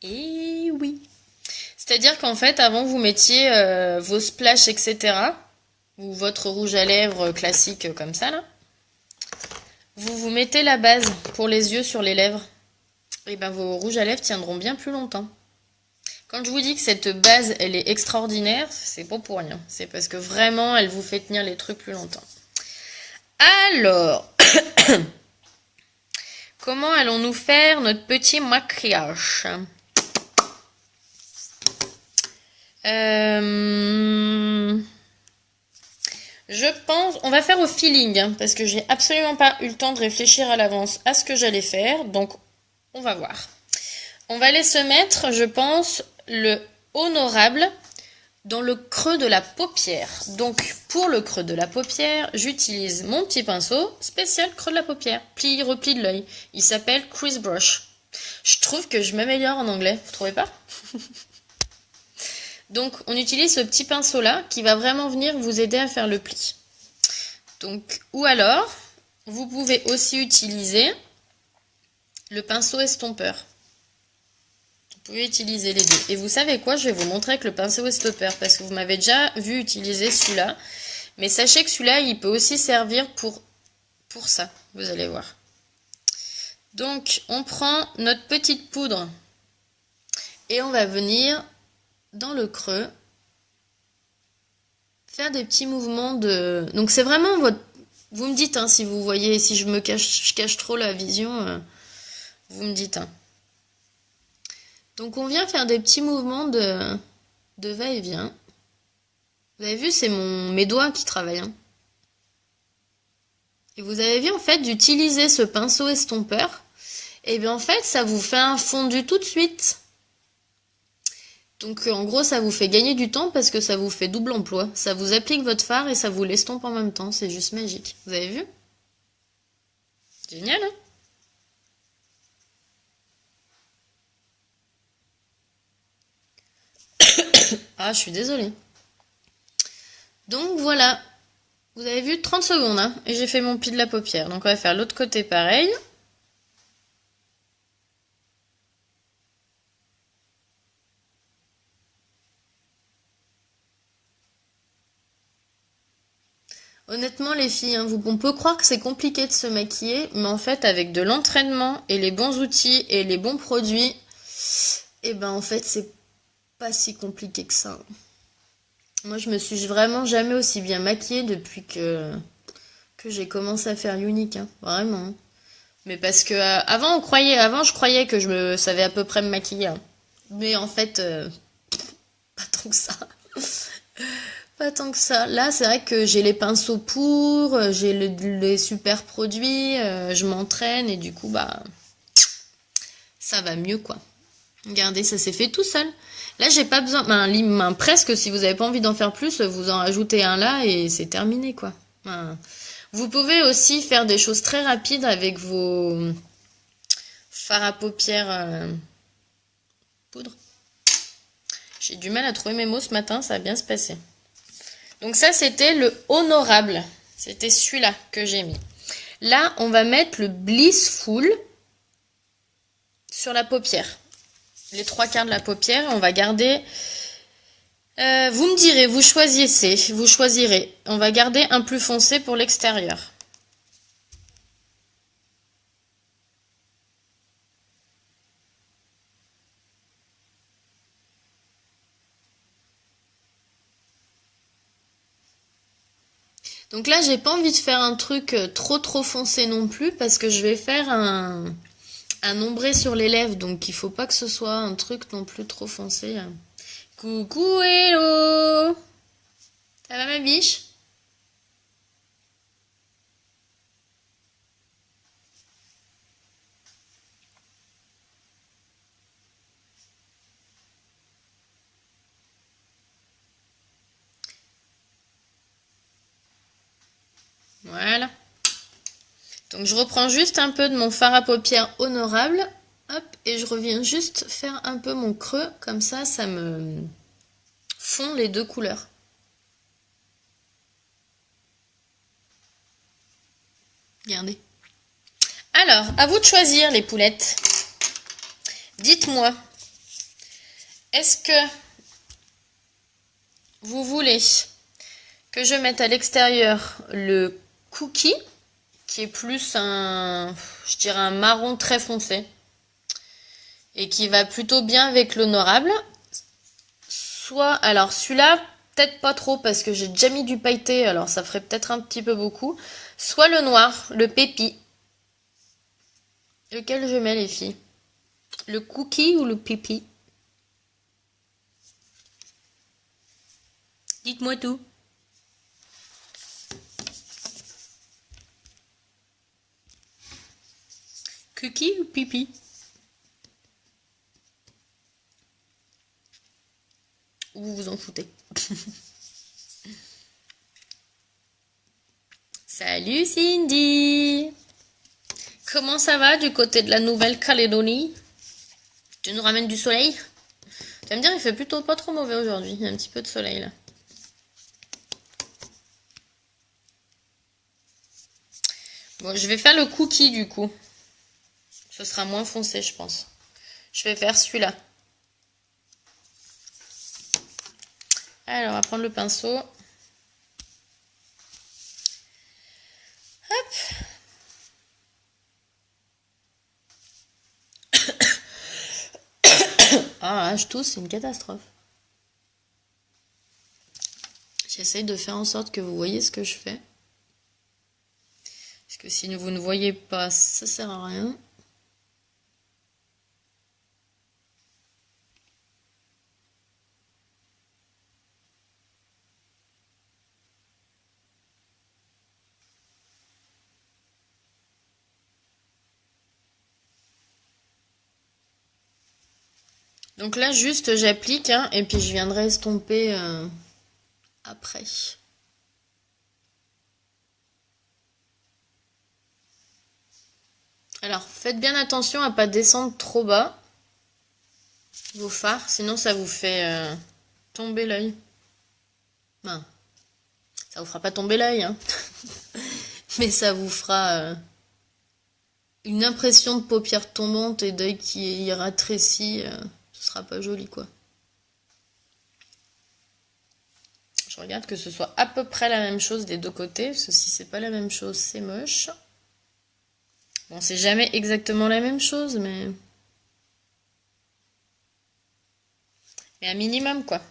Et oui. C'est-à-dire qu'en fait, avant vous mettiez vos splashs, etc., ou votre rouge à lèvres classique comme ça, là, vous mettez la base pour les yeux sur les lèvres. Et ben vos rouges à lèvres tiendront bien plus longtemps. Quand je vous dis que cette base, elle est extraordinaire, c'est pas pour rien. C'est parce que vraiment, elle vous fait tenir les trucs plus longtemps. Alors, comment allons-nous faire notre petit maquillage? Je pense, on va faire au feeling, hein, parce que j'ai absolument pas eu le temps de réfléchir à l'avance à ce que j'allais faire, donc on va voir. On va aller se mettre, je pense, le honorable dans le creux de la paupière. Donc, pour le creux de la paupière, j'utilise mon petit pinceau spécial creux de la paupière, repli de l'œil. Il s'appelle Crease Brush. Je trouve que je m'améliore en anglais, vous trouvez pas? Donc, on utilise ce petit pinceau-là qui va vraiment venir vous aider à faire le pli. Donc, ou alors, vous pouvez aussi utiliser le pinceau estompeur. Vous pouvez utiliser les deux. Et vous savez quoi? Je vais vous montrer avec le pinceau estompeur parce que vous m'avez déjà vu utiliser celui-là. Mais sachez que celui-là, il peut aussi servir pour ça. Vous allez voir. Donc, on prend notre petite poudre et on va venir dans le creux faire des petits mouvements de... Donc, c'est vraiment votre... Vous me dites, hein, si vous voyez, si je cache trop la vision, vous me dites, hein. Donc on vient faire des petits mouvements de va-et-vient. Vous avez vu, c'est mes doigts qui travaillent, hein. Et vous avez vu, en fait, d'utiliser ce pinceau estompeur, et bien en fait, ça vous fait un fondu tout de suite. Donc en gros, ça vous fait gagner du temps parce que ça vous fait double emploi. Ça vous applique votre fard et ça vous l'estompe en même temps. C'est juste magique. Vous avez vu? Génial, hein? Ah, je suis désolée. Donc voilà. Vous avez vu 30 secondes, hein, et j'ai fait mon pli de la paupière. Donc on va faire l'autre côté pareil. Honnêtement, les filles, hein, on peut croire que c'est compliqué de se maquiller, mais en fait, avec de l'entraînement et les bons outils et les bons produits, et ben en fait, c'est pas si compliqué que ça. Moi, je me suis vraiment jamais aussi bien maquillée depuis que j'ai commencé à faire Unique, hein, vraiment. Mais parce que avant, je croyais que je me savais à peu près me maquiller, hein. Mais en fait, pas tant que ça. Pas tant que ça. Là, c'est vrai que j'ai les pinceaux pour, j'ai les super produits, je m'entraîne et du coup, bah, ça va mieux, quoi. Regardez, ça s'est fait tout seul. Là, j'ai pas besoin, presque, si vous avez pas envie d'en faire plus, vous en rajoutez un là et c'est terminé, quoi. Enfin, vous pouvez aussi faire des choses très rapides avec vos fards à paupières poudre. J'ai du mal à trouver mes mots ce matin, ça va bien se passer. Donc ça, c'était le honorable. C'était celui-là que j'ai mis. Là, on va mettre le Blissful sur la paupière. Les 3/4 de la paupière, on va garder... vous me direz, vous choisirez. On va garder un plus foncé pour l'extérieur. Donc là, j'ai pas envie de faire un truc trop foncé non plus parce que je vais faire un ombré sur les lèvres. Donc il faut pas que ce soit un truc non plus trop foncé. Coucou, hello! Ça va ma biche? Voilà. Donc je reprends juste un peu de mon fard à paupières honorable. Hop, et je reviens juste faire un peu mon creux. Comme ça me fond les deux couleurs. Regardez. Alors, à vous de choisir les poulettes. Dites-moi, est-ce que vous voulez que je mette à l'extérieur le cookie, qui est plus je dirais un marron très foncé, et qui va plutôt bien avec l'honorable. Soit, alors celui-là, peut-être pas trop, parce que j'ai déjà mis du pailleté, alors ça ferait peut-être un petit peu beaucoup. Soit le noir, le pépi. Lequel je mets, les filles? Le cookie ou le pépi? Dites-moi tout. Cookie ou pipi? Ou vous vous en foutez? Salut Cindy! Comment ça va du côté de la Nouvelle-Calédonie? Tu nous ramènes du soleil? Tu vas me dire, il fait plutôt pas trop mauvais aujourd'hui. Il y a un petit peu de soleil là. Bon, je vais faire le cookie du coup. Ce sera moins foncé, je pense. Je vais faire celui-là. Alors, on va prendre le pinceau. Hop. Ah là, je tousse, c'est une catastrophe. J'essaye de faire en sorte que vous voyez ce que je fais. Parce que si vous ne voyez pas, ça sert à rien. Donc là, juste, j'applique, hein, et puis je viendrai estomper après. Alors, faites bien attention à pas descendre trop bas vos fards, sinon ça vous fait tomber l'œil. Ben, ça vous fera pas tomber l'œil, hein. Mais ça vous fera une impression de paupières tombantes et d'œil qui ira rétréci. Ce sera pas joli, quoi. Je regarde que ce soit à peu près la même chose des deux côtés, parce que si c'est pas la même chose, c'est moche. Bon, c'est jamais exactement la même chose, mais un minimum, quoi.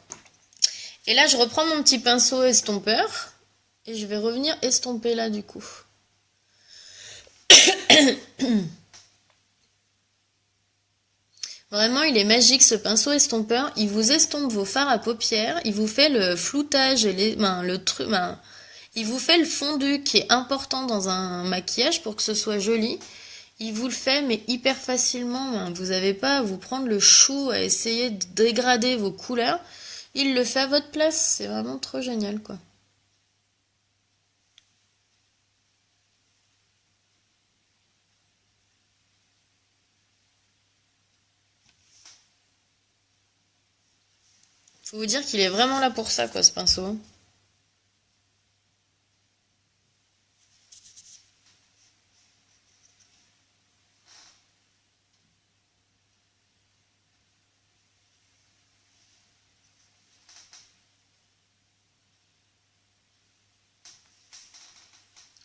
Et là, je reprends mon petit pinceau estompeur, et je vais revenir estomper là, du coup. Vraiment, il est magique ce pinceau estompeur. Il vous estompe vos fards à paupières. Il vous fait le floutage et il vous fait le fondu qui est important dans un maquillage pour que ce soit joli. Il vous le fait, mais hyper facilement. Vous n'avez pas à vous prendre le chou à essayer de dégrader vos couleurs. Il le fait à votre place. C'est vraiment trop génial, quoi. Faut vous dire qu'il est vraiment là pour ça, quoi, ce pinceau.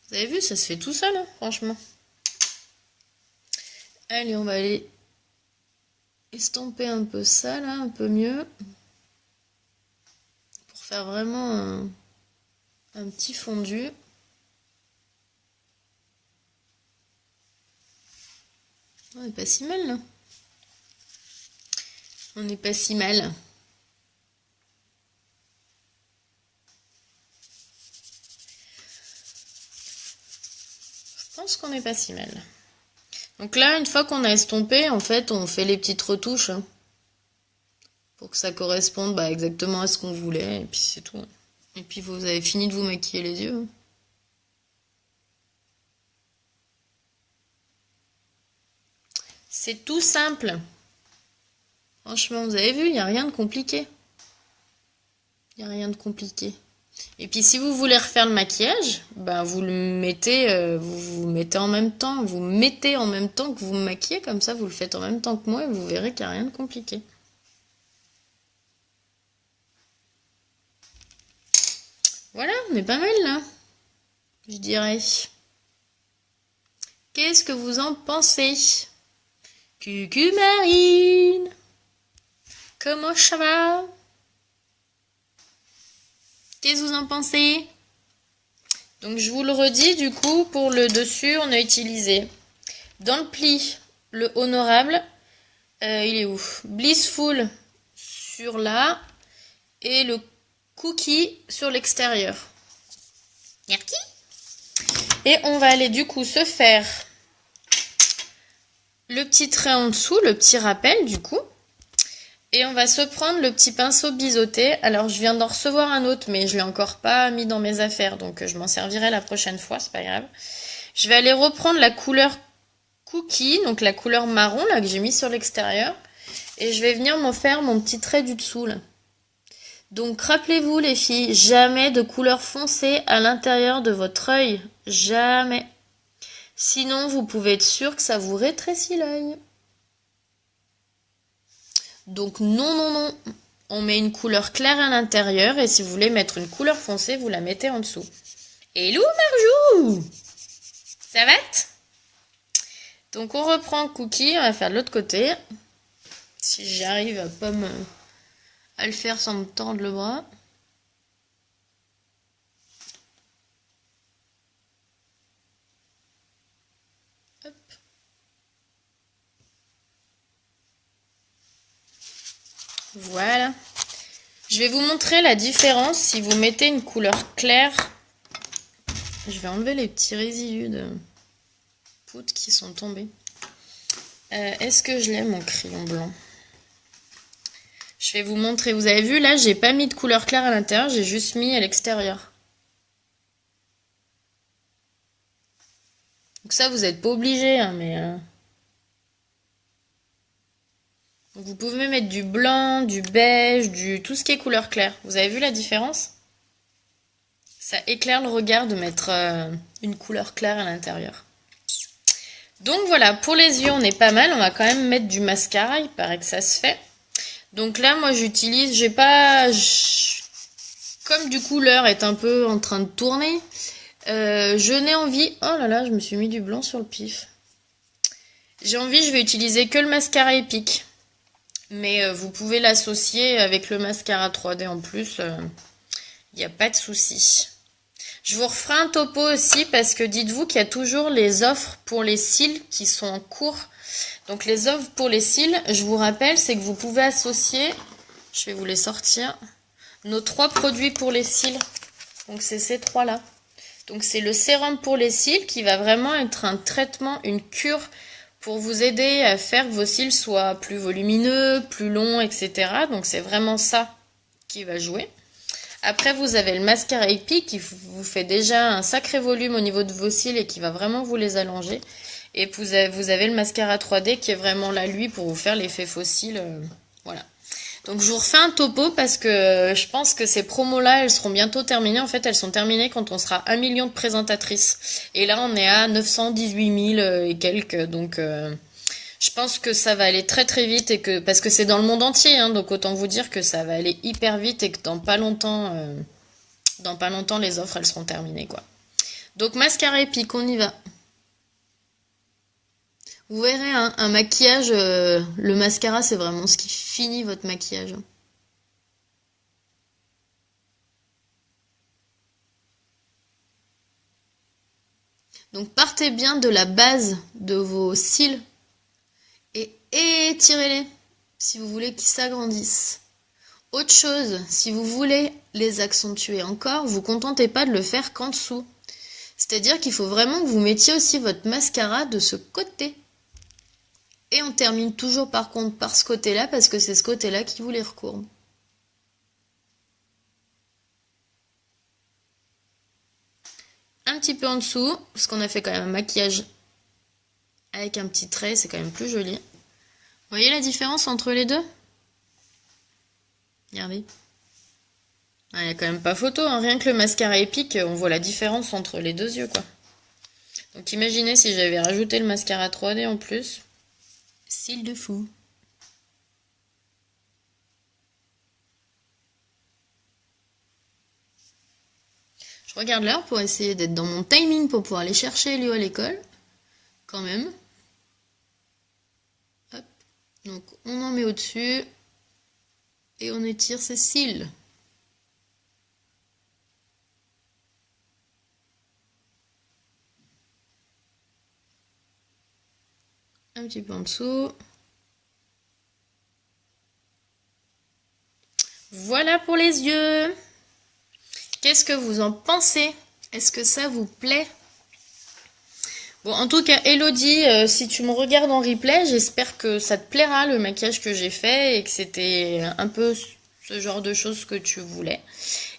Vous avez vu, ça se fait tout seul, hein, franchement. Allez, on va aller estomper un peu ça, là, un peu mieux. Pour faire vraiment un petit fondu. On n'est pas si mal, là. On n'est pas si mal. Je pense qu'on n'est pas si mal. Donc là, une fois qu'on a estompé, en fait, on fait les petites retouches. Hein, pour que ça corresponde exactement à ce qu'on voulait. Et puis c'est tout. Et puis vous avez fini de vous maquiller les yeux. Hein. C'est tout simple. Franchement, vous avez vu, il n'y a rien de compliqué. Il n'y a rien de compliqué. Et puis si vous voulez refaire le maquillage, vous le mettez, vous mettez en même temps, vous mettez en même temps que vous me maquillez, comme ça vous le faites en même temps que moi et vous verrez qu'il n'y a rien de compliqué. Voilà, on est pas mal là, je dirais. Qu'est-ce que vous en pensez? Coucou Marine! Comment ça va? Qu'est-ce que vous en pensez? Donc je vous le redis, du coup, pour le dessus, on a utilisé dans le pli, le honorable, il est où? Blissful sur là, et le cookie sur l'extérieur. Merci. Et on va aller du coup se faire le petit trait en dessous, le petit rappel du coup. Et on va se prendre le petit pinceau biseauté. Alors je viens d'en recevoir un autre, mais je l'ai encore pas mis dans mes affaires, donc je m'en servirai la prochaine fois, c'est pas grave. Je vais aller reprendre la couleur cookie, donc la couleur marron là que j'ai mis sur l'extérieur. Et je vais venir m'en faire mon petit trait du dessous là. Donc rappelez-vous les filles, jamais de couleur foncée à l'intérieur de votre œil. Jamais. Sinon vous pouvez être sûr que ça vous rétrécit l'œil. Donc non, non, non. On met une couleur claire à l'intérieur et si vous voulez mettre une couleur foncée, vous la mettez en dessous. Hello Marjou! Ça va? Donc on reprend cookie, on va faire de l'autre côté. Si j'arrive à le faire sans me tordre le bras. Hop. Voilà. Je vais vous montrer la différence si vous mettez une couleur claire. Je vais enlever les petits résidus de poudre qui sont tombés. Est-ce que je l'ai mon crayon blanc? Je vais vous montrer. Vous avez vu, là, j'ai pas mis de couleur claire à l'intérieur, j'ai juste mis à l'extérieur. Donc ça, vous n'êtes pas obligé, hein, mais... Donc vous pouvez mettre du blanc, du beige, tout ce qui est couleur claire. Vous avez vu la différence? Ça éclaire le regard de mettre une couleur claire à l'intérieur. Donc voilà, pour les yeux, on est pas mal. On va quand même mettre du mascara, il paraît que ça se fait. Donc là, moi, j'utilise, j'ai pas... Comme du coup, l'heure est un peu en train de tourner, je n'ai envie... Oh là là, je me suis mis du blanc sur le pif. J'ai envie, je vais utiliser que le mascara épique. Mais vous pouvez l'associer avec le mascara 3D en plus. Il n'y a pas de souci. Je vous referai un topo aussi parce que dites-vous qu'il y a toujours les offres pour les cils qui sont en cours. Donc les offres pour les cils, je vous rappelle, c'est que vous pouvez associer, je vais vous les sortir, nos 3 produits pour les cils. Donc c'est ces 3-là. Donc c'est le sérum pour les cils qui va vraiment être un traitement, une cure pour vous aider à faire que vos cils soient plus volumineux, plus longs, etc. Donc c'est vraiment ça qui va jouer. Après, vous avez le mascara épique qui vous fait déjà un sacré volume au niveau de vos cils et qui va vraiment vous les allonger. Et vous avez le mascara 3D qui est vraiment là, lui, pour vous faire l'effet faux cils. Voilà. Donc, je vous refais un topo parce que je pense que ces promos-là, elles seront bientôt terminées. En fait, elles sont terminées quand on sera 1 million de présentatrices. Et là, on est à 918 000 et quelques. Donc... je pense que ça va aller très très vite et que parce que c'est dans le monde entier, hein, donc autant vous dire que ça va aller hyper vite et que dans pas longtemps, les offres elles seront terminées quoi. Donc mascara épique, on y va. Vous verrez un maquillage, le mascara c'est vraiment ce qui finit votre maquillage. Donc partez bien de la base de vos cils. Et étirez-les si vous voulez qu'ils s'agrandissent. Autre chose, si vous voulez les accentuer encore, vous ne vous contentez pas de le faire qu'en dessous. C'est-à-dire qu'il faut vraiment que vous mettiez aussi votre mascara de ce côté. Et on termine toujours par contre par ce côté-là parce que c'est ce côté-là qui vous les recourbe. Un petit peu en dessous, parce qu'on a fait quand même un maquillage avec un petit trait, c'est quand même plus joli. Vous voyez la différence entre les deux? Regardez. Il n'y a quand même pas photo, hein. Rien que le mascara épique, on voit la différence entre les deux yeux, quoi. Donc imaginez si j'avais rajouté le mascara 3D en plus. Cils de fou. Je regarde l'heure pour essayer d'être dans mon timing pour pouvoir aller chercher Léo à l'école. Quand même. Hop. Donc on en met au-dessus. Et on étire ses cils. Un petit peu en dessous. Voilà pour les yeux. Qu'est-ce que vous en pensez? Est-ce que ça vous plaît? Bon, en tout cas, Elodie, si tu me regardes en replay, j'espère que ça te plaira le maquillage que j'ai fait et que c'était un peu ce genre de choses que tu voulais.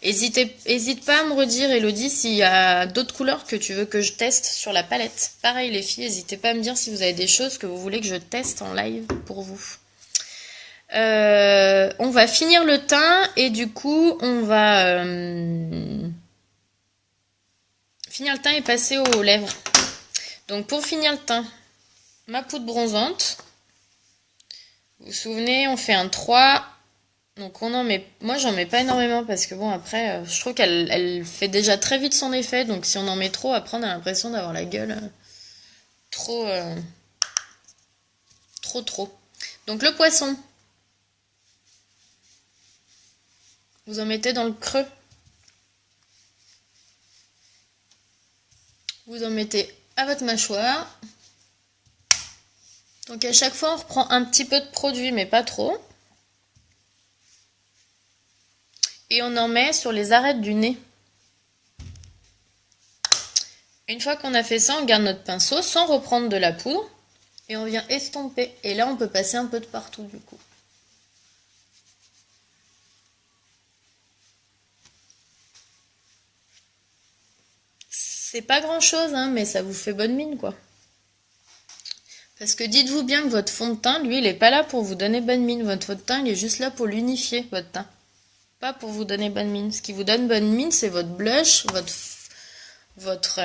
Hésite pas à me redire, Elodie, s'il y a d'autres couleurs que tu veux que je teste sur la palette. Pareil, les filles, n'hésitez pas à me dire si vous avez des choses que vous voulez que je teste en live pour vous. On va finir le teint et du coup, on va finir le teint et passer aux lèvres. Donc pour finir le teint, ma poudre bronzante. Vous vous souvenez, on fait un 3. Donc on en met... Moi j'en mets pas énormément parce que bon après, je trouve qu'elle fait déjà très vite son effet. Donc si on en met trop, après on a l'impression d'avoir la gueule trop. Donc le poisson. Vous en mettez dans le creux. Vous en mettez à votre mâchoire. Donc à chaque fois on reprend un petit peu de produit mais pas trop. Et on en met sur les arêtes du nez. Une fois qu'on a fait ça, on garde notre pinceau sans reprendre de la poudre. Et on vient estomper. Et là on peut passer un peu de partout du coup. C'est pas grand-chose, hein, mais ça vous fait bonne mine, quoi. Parce que dites-vous bien que votre fond de teint, lui, il est pas là pour vous donner bonne mine. Votre fond de teint, il est juste là pour l'unifier, votre teint. Pas pour vous donner bonne mine. Ce qui vous donne bonne mine, c'est votre blush, votre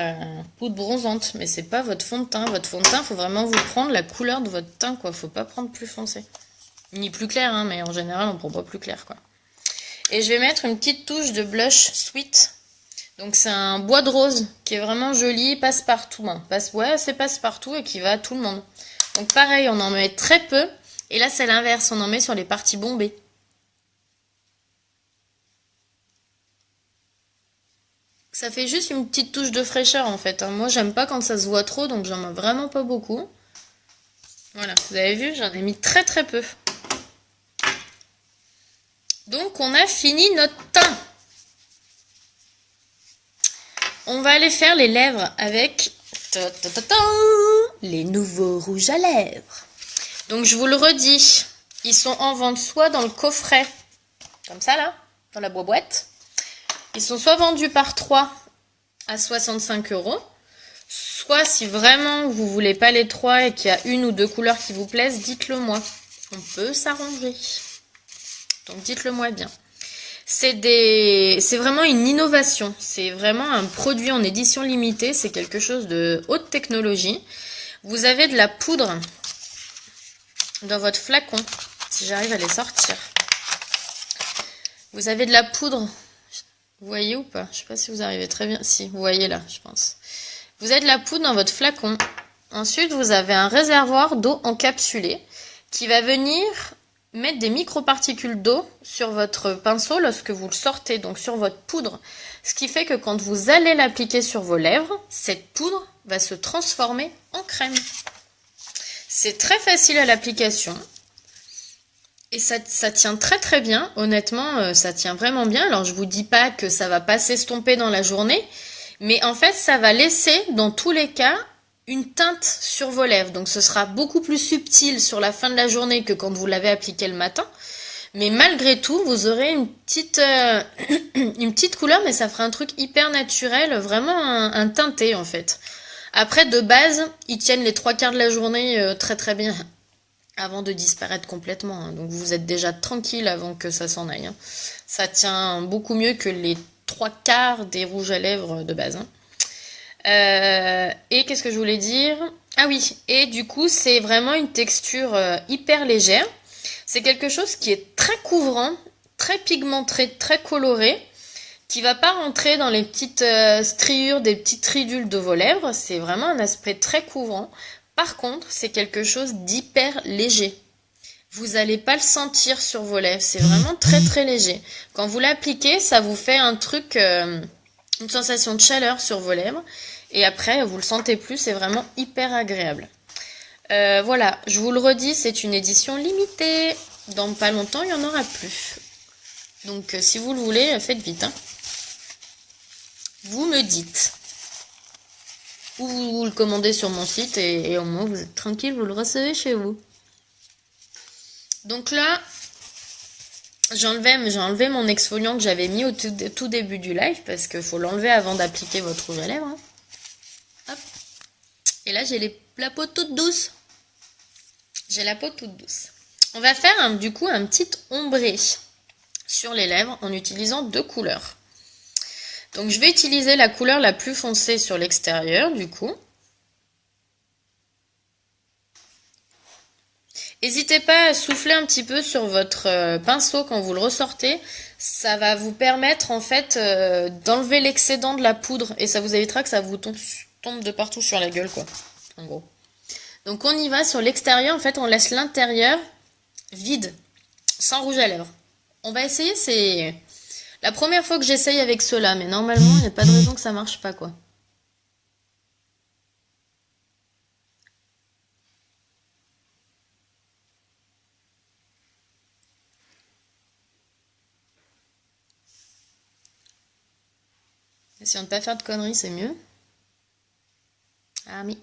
poudre bronzante. Mais c'est pas votre fond de teint. Votre fond de teint, faut vraiment vous prendre la couleur de votre teint, quoi. Faut pas prendre plus foncé. Ni plus clair, hein, mais en général, on prend pas plus clair, quoi. Et je vais mettre une petite touche de blush sweet. Donc c'est un bois de rose qui est vraiment joli, passe-partout. Hein. Ouais, c'est passe-partout et qui va à tout le monde. Donc pareil, on en met très peu. Et là, c'est l'inverse, on en met sur les parties bombées. Ça fait juste une petite touche de fraîcheur en fait. Hein. Moi, j'aime pas quand ça se voit trop, donc j'en mets vraiment pas beaucoup. Voilà, vous avez vu, j'en ai mis très très peu. Donc on a fini notre teint. On va aller faire les lèvres avec les nouveaux rouges à lèvres. Donc je vous le redis, ils sont en vente soit dans le coffret, comme ça là, dans la boîte. Ils sont soit vendus par 3 à 65 €, soit si vraiment vous voulez pas les 3 et qu'il y a une ou deux couleurs qui vous plaisent, dites-le moi. On peut s'arranger. Donc dites-le moi bien. C'est vraiment une innovation. C'est vraiment un produit en édition limitée. C'est quelque chose de haute technologie. Vous avez de la poudre dans votre flacon. Si j'arrive à les sortir. Vous avez de la poudre. Vous voyez ou pas? Je sais pas si vous arrivez très bien. Si, vous voyez là, je pense. Vous avez de la poudre dans votre flacon. Ensuite, vous avez un réservoir d'eau encapsulé qui va venir mettre des microparticules d'eau sur votre pinceau lorsque vous le sortez, donc sur votre poudre. Ce qui fait que quand vous allez l'appliquer sur vos lèvres, cette poudre va se transformer en crème. C'est très facile à l'application. Et ça tient très très bien. Honnêtement, ça tient vraiment bien. Alors, je vous dis pas que ça va pas s'estomper dans la journée. Mais en fait, ça va laisser, dans tous les cas, une teinte sur vos lèvres. Donc ce sera beaucoup plus subtil sur la fin de la journée que quand vous l'avez appliqué le matin. Mais malgré tout, vous aurez une petite couleur, mais ça fera un truc hyper naturel, vraiment un teinté en fait. Après, de base, ils tiennent les 3/4 de la journée très très bien avant de disparaître complètement. Hein. Donc vous êtes déjà tranquille avant que ça s'en aille. Hein. Ça tient beaucoup mieux que les 3/4 des rouges à lèvres de base. Hein. Et qu'est-ce que je voulais dire? Ah oui, et du coup, c'est vraiment une texture hyper légère. C'est quelque chose qui est très couvrant, très pigmenté, très coloré, qui va pas rentrer dans les petites striures, des petites ridules de vos lèvres. C'est vraiment un aspect très couvrant. Par contre, c'est quelque chose d'hyper léger. Vous n'allez pas le sentir sur vos lèvres. C'est vraiment très très léger. Quand vous l'appliquez, ça vous fait un truc, une sensation de chaleur sur vos lèvres. Et après, vous le sentez plus, c'est vraiment hyper agréable. Voilà, je vous le redis, c'est une édition limitée. Dans pas longtemps, il n'y en aura plus. Donc, si vous le voulez, faites vite. Hein. Vous me dites. Ou vous le commandez sur mon site et au moins vous êtes tranquille, vous le recevez chez vous. Donc là, j'ai enlevé mon exfoliant que j'avais mis au tout début du live parce qu'il faut l'enlever avant d'appliquer votre rouge à lèvres. Hein. Hop. Et là, j'ai la peau toute douce. J'ai la peau toute douce. On va faire du coup un petit ombré sur les lèvres en utilisant 2 couleurs. Donc je vais utiliser la couleur la plus foncée sur l'extérieur du coup. N'hésitez pas à souffler un petit peu sur votre pinceau quand vous le ressortez. Ça va vous permettre en fait d'enlever l'excédent de la poudre et ça vous évitera que ça vous tombe de partout sur la gueule quoi. En gros. Donc on y va sur l'extérieur. En fait on laisse l'intérieur vide, sans rouge à lèvres. On va essayer, c'est la première fois que j'essaye avec cela, mais normalement il n'y a pas de raison que ça marche pas quoi. Essayons de ne pas faire de conneries, c'est mieux. Ah oui.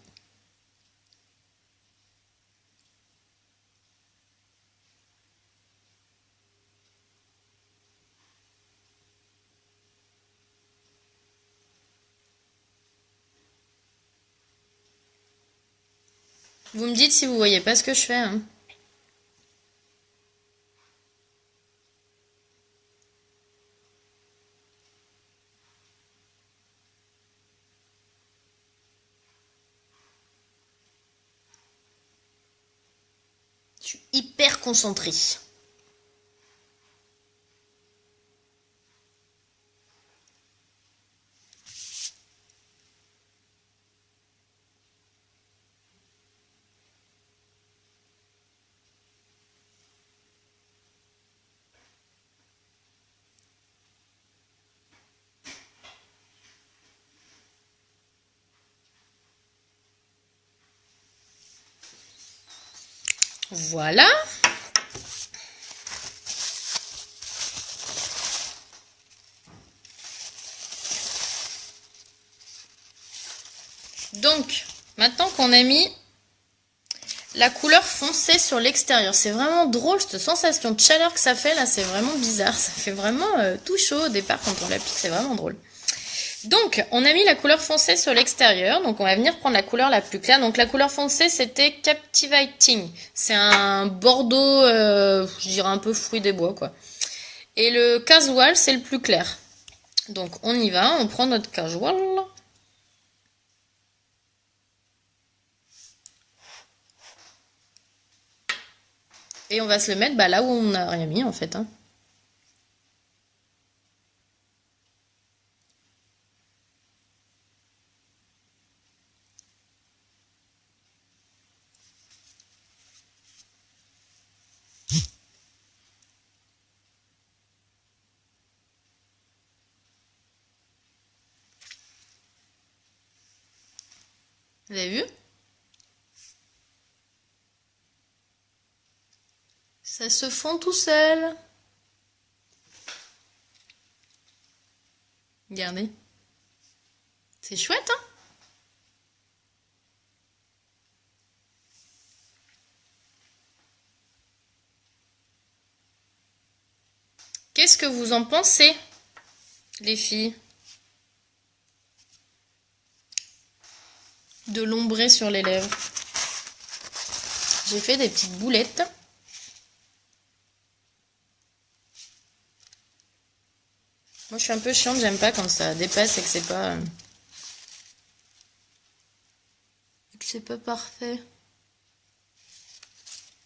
Vous me dites si vous voyez pas ce que je fais, hein. Je suis hyper concentrée. Voilà. Donc, maintenant qu'on a mis la couleur foncée sur l'extérieur, c'est vraiment drôle cette sensation de chaleur que ça fait là, c'est vraiment bizarre. Ça fait vraiment tout chaud au départ quand on l'applique, c'est vraiment drôle. Donc, on a mis la couleur foncée sur l'extérieur. Donc, on va venir prendre la couleur la plus claire. Donc, la couleur foncée, c'était Captivating. C'est un bordeaux, je dirais un peu fruit des bois, quoi. Et le casual, c'est le plus clair. Donc, on y va. On prend notre casual. Et on va se le mettre là où on n'a rien mis, en fait, hein. Vous avez vu? Ça se fond tout seul. Regardez. C'est chouette, hein? Qu'est-ce que vous en pensez, les filles? De l'ombré sur les lèvres. J'ai fait des petites boulettes. Moi, je suis un peu chiante, j'aime pas quand ça dépasse et que c'est pas parfait.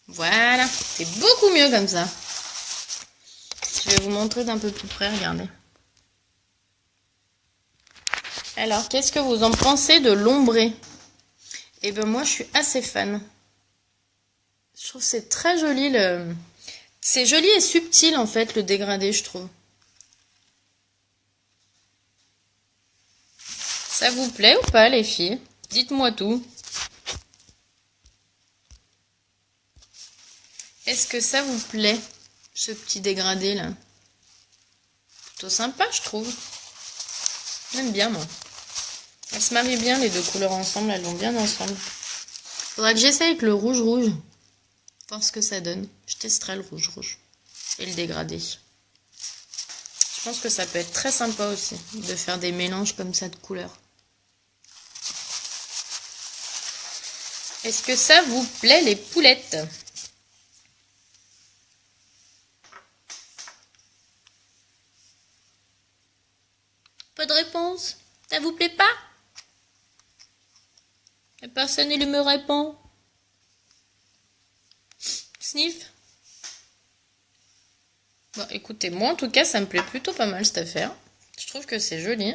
Voilà, c'est beaucoup mieux comme ça. Je vais vous montrer d'un peu plus près, regardez. Alors, qu'est-ce que vous en pensez de l'ombré? Eh ben moi, je suis assez fan. Je trouve que c'est très joli C'est joli et subtil en fait le dégradé, je trouve. Ça vous plaît ou pas les filles? Dites-moi tout. Est-ce que ça vous plaît, ce petit dégradé là? Plutôt sympa, je trouve. J'aime bien moi. Elles se marient bien les deux couleurs ensemble, elles vont bien ensemble. Faudra que j'essaye avec le rouge. Voir ce que ça donne. Je testerai le rouge. Et le dégradé. Je pense que ça peut être très sympa aussi, de faire des mélanges comme ça de couleurs. Est-ce que ça vous plaît les poulettes? Pas de réponse? Ça vous plaît pas? Et personne ne me répond. Sniff? Bon, écoutez, moi en tout cas, ça me plaît plutôt pas mal cette affaire. Je trouve que c'est joli.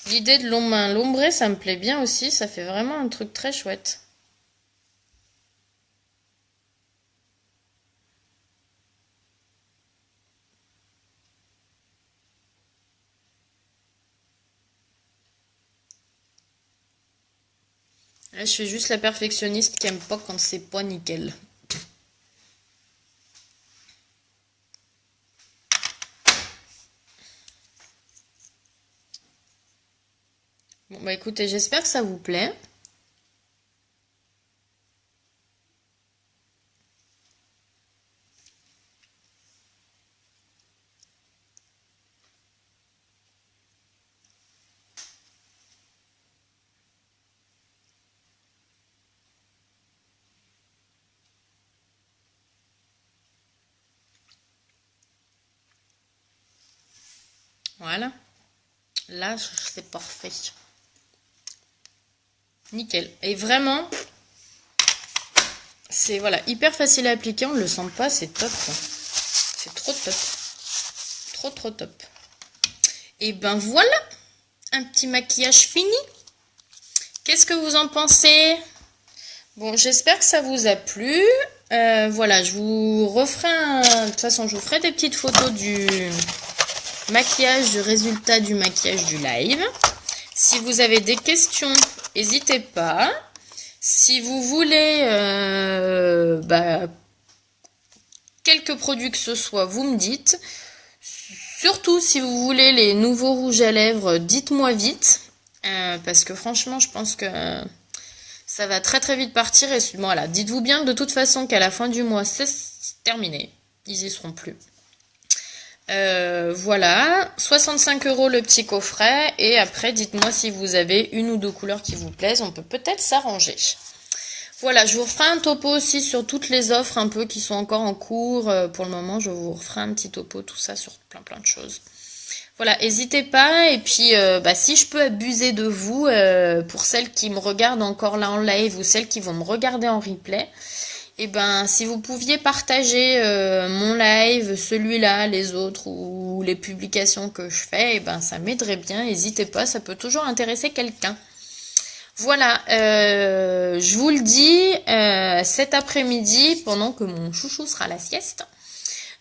L'idée de l'ombré, ça me plaît bien aussi. Ça fait vraiment un truc très chouette. Là, je suis juste la perfectionniste qui aime pas quand c'est pas nickel. Bon, bah écoutez, j'espère que ça vous plaît. Voilà. Là, c'est parfait. Nickel. Et vraiment, c'est voilà, hyper facile à appliquer. On ne le sent pas, c'est top. C'est trop top. Trop, trop top. Et ben voilà, un petit maquillage fini. Qu'est-ce que vous en pensez? Bon, j'espère que ça vous a plu. Voilà, je vous referai de toute façon, je vous ferai des petites photos du maquillage, du résultat du maquillage du live. Si vous avez des questions, n'hésitez pas. Si vous voulez quelques produits que ce soit, vous me dites. Surtout si vous voulez les nouveaux rouges à lèvres, dites-moi vite. Parce que franchement, je pense que ça va très très vite partir. Et voilà, dites-vous bien de toute façon qu'à la fin du mois, c'est terminé. Ils y seront plus. Voilà, 65 € le petit coffret. Et après, dites-moi si vous avez une ou deux couleurs qui vous plaisent. On peut peut-être s'arranger. Voilà, je vous referai un topo aussi sur toutes les offres un peu qui sont encore en cours. Pour le moment, je vous referai un petit topo, tout ça sur plein de choses. Voilà, n'hésitez pas. Et puis, si je peux abuser de vous, pour celles qui me regardent encore là en live ou celles qui vont me regarder en replay, et ben si vous pouviez partager mon live, celui-là, les autres ou les publications que je fais, et ben ça m'aiderait bien. N'hésitez pas, ça peut toujours intéresser quelqu'un. Voilà, je vous le dis, cet après-midi, pendant que mon chouchou sera à la sieste,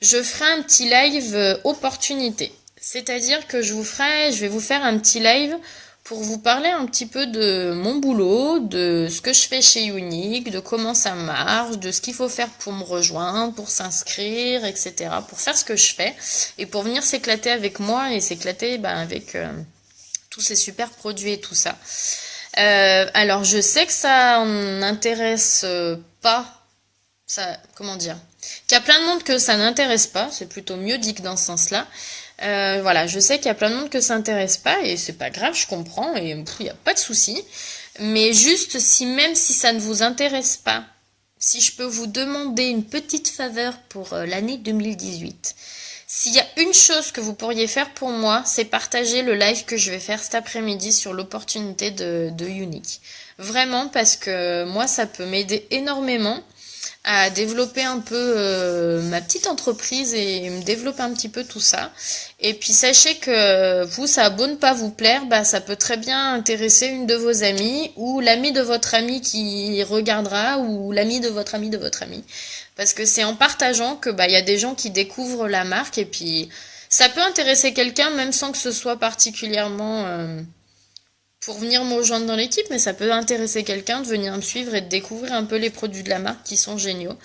je ferai un petit live opportunité. C'est-à-dire que je vais vous faire un petit live pour vous parler un petit peu de mon boulot, de ce que je fais chez Younique, de comment ça marche, de ce qu'il faut faire pour me rejoindre, pour s'inscrire, etc. Pour faire ce que je fais et pour venir s'éclater avec moi et s'éclater avec tous ces super produits et tout ça. Alors je sais que ça n'intéresse pas, ça, comment dire, qu'il y a plein de monde que ça n'intéresse pas, c'est plutôt mieux dit que dans ce sens-là. Voilà, je sais qu'il y a plein de monde que ça n'intéresse pas et c'est pas grave, je comprends et il n'y a pas de souci. Mais juste même si ça ne vous intéresse pas, si je peux vous demander une petite faveur pour l'année 2018. S'il y a une chose que vous pourriez faire pour moi, c'est partager le live que je vais faire cet après-midi sur l'opportunité de Younique. Vraiment, parce que moi, ça peut m'aider énormément à développer un peu ma petite entreprise et me développer un petit peu tout ça. Et puis sachez que vous, ça a beau ne pas vous plaire, ça peut très bien intéresser une de vos amies ou l'ami de votre ami qui regardera ou l'ami de votre ami de votre ami. Parce que c'est en partageant que y a des gens qui découvrent la marque et puis ça peut intéresser quelqu'un même sans que ce soit particulièrement pour venir me rejoindre dans l'équipe, mais ça peut intéresser quelqu'un de venir me suivre et de découvrir un peu les produits de la marque qui sont géniaux.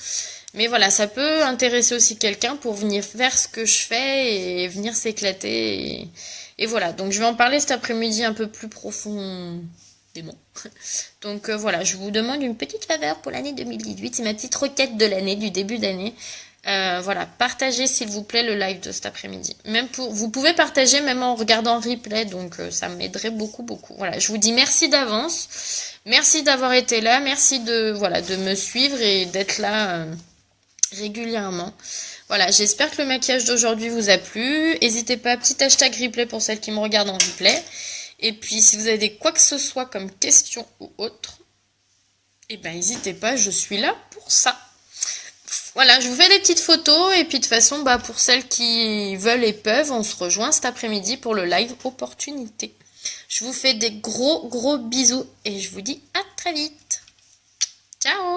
Mais voilà, ça peut intéresser aussi quelqu'un pour venir faire ce que je fais et venir s'éclater. Et voilà, donc je vais en parler cet après-midi un peu plus profondément. Donc voilà, je vous demande une petite faveur pour l'année 2018. C'est ma petite requête de l'année, du début d'année. Voilà, partagez s'il vous plaît le live de cet après-midi. Vous pouvez partager même en regardant en replay, donc ça m'aiderait beaucoup. Voilà, je vous dis merci d'avance, merci d'avoir été là, merci de me suivre et d'être là régulièrement. Voilà, j'espère que le maquillage d'aujourd'hui vous a plu. N'hésitez pas, petit hashtag replay pour celles qui me regardent en replay. Et puis si vous avez quoi que ce soit comme question ou autre, n'hésitez pas, je suis là pour ça. Voilà, je vous fais des petites photos et puis de toute façon, pour celles qui veulent et peuvent, on se rejoint cet après-midi pour le live opportunité. Je vous fais des gros bisous et je vous dis à très vite. Ciao!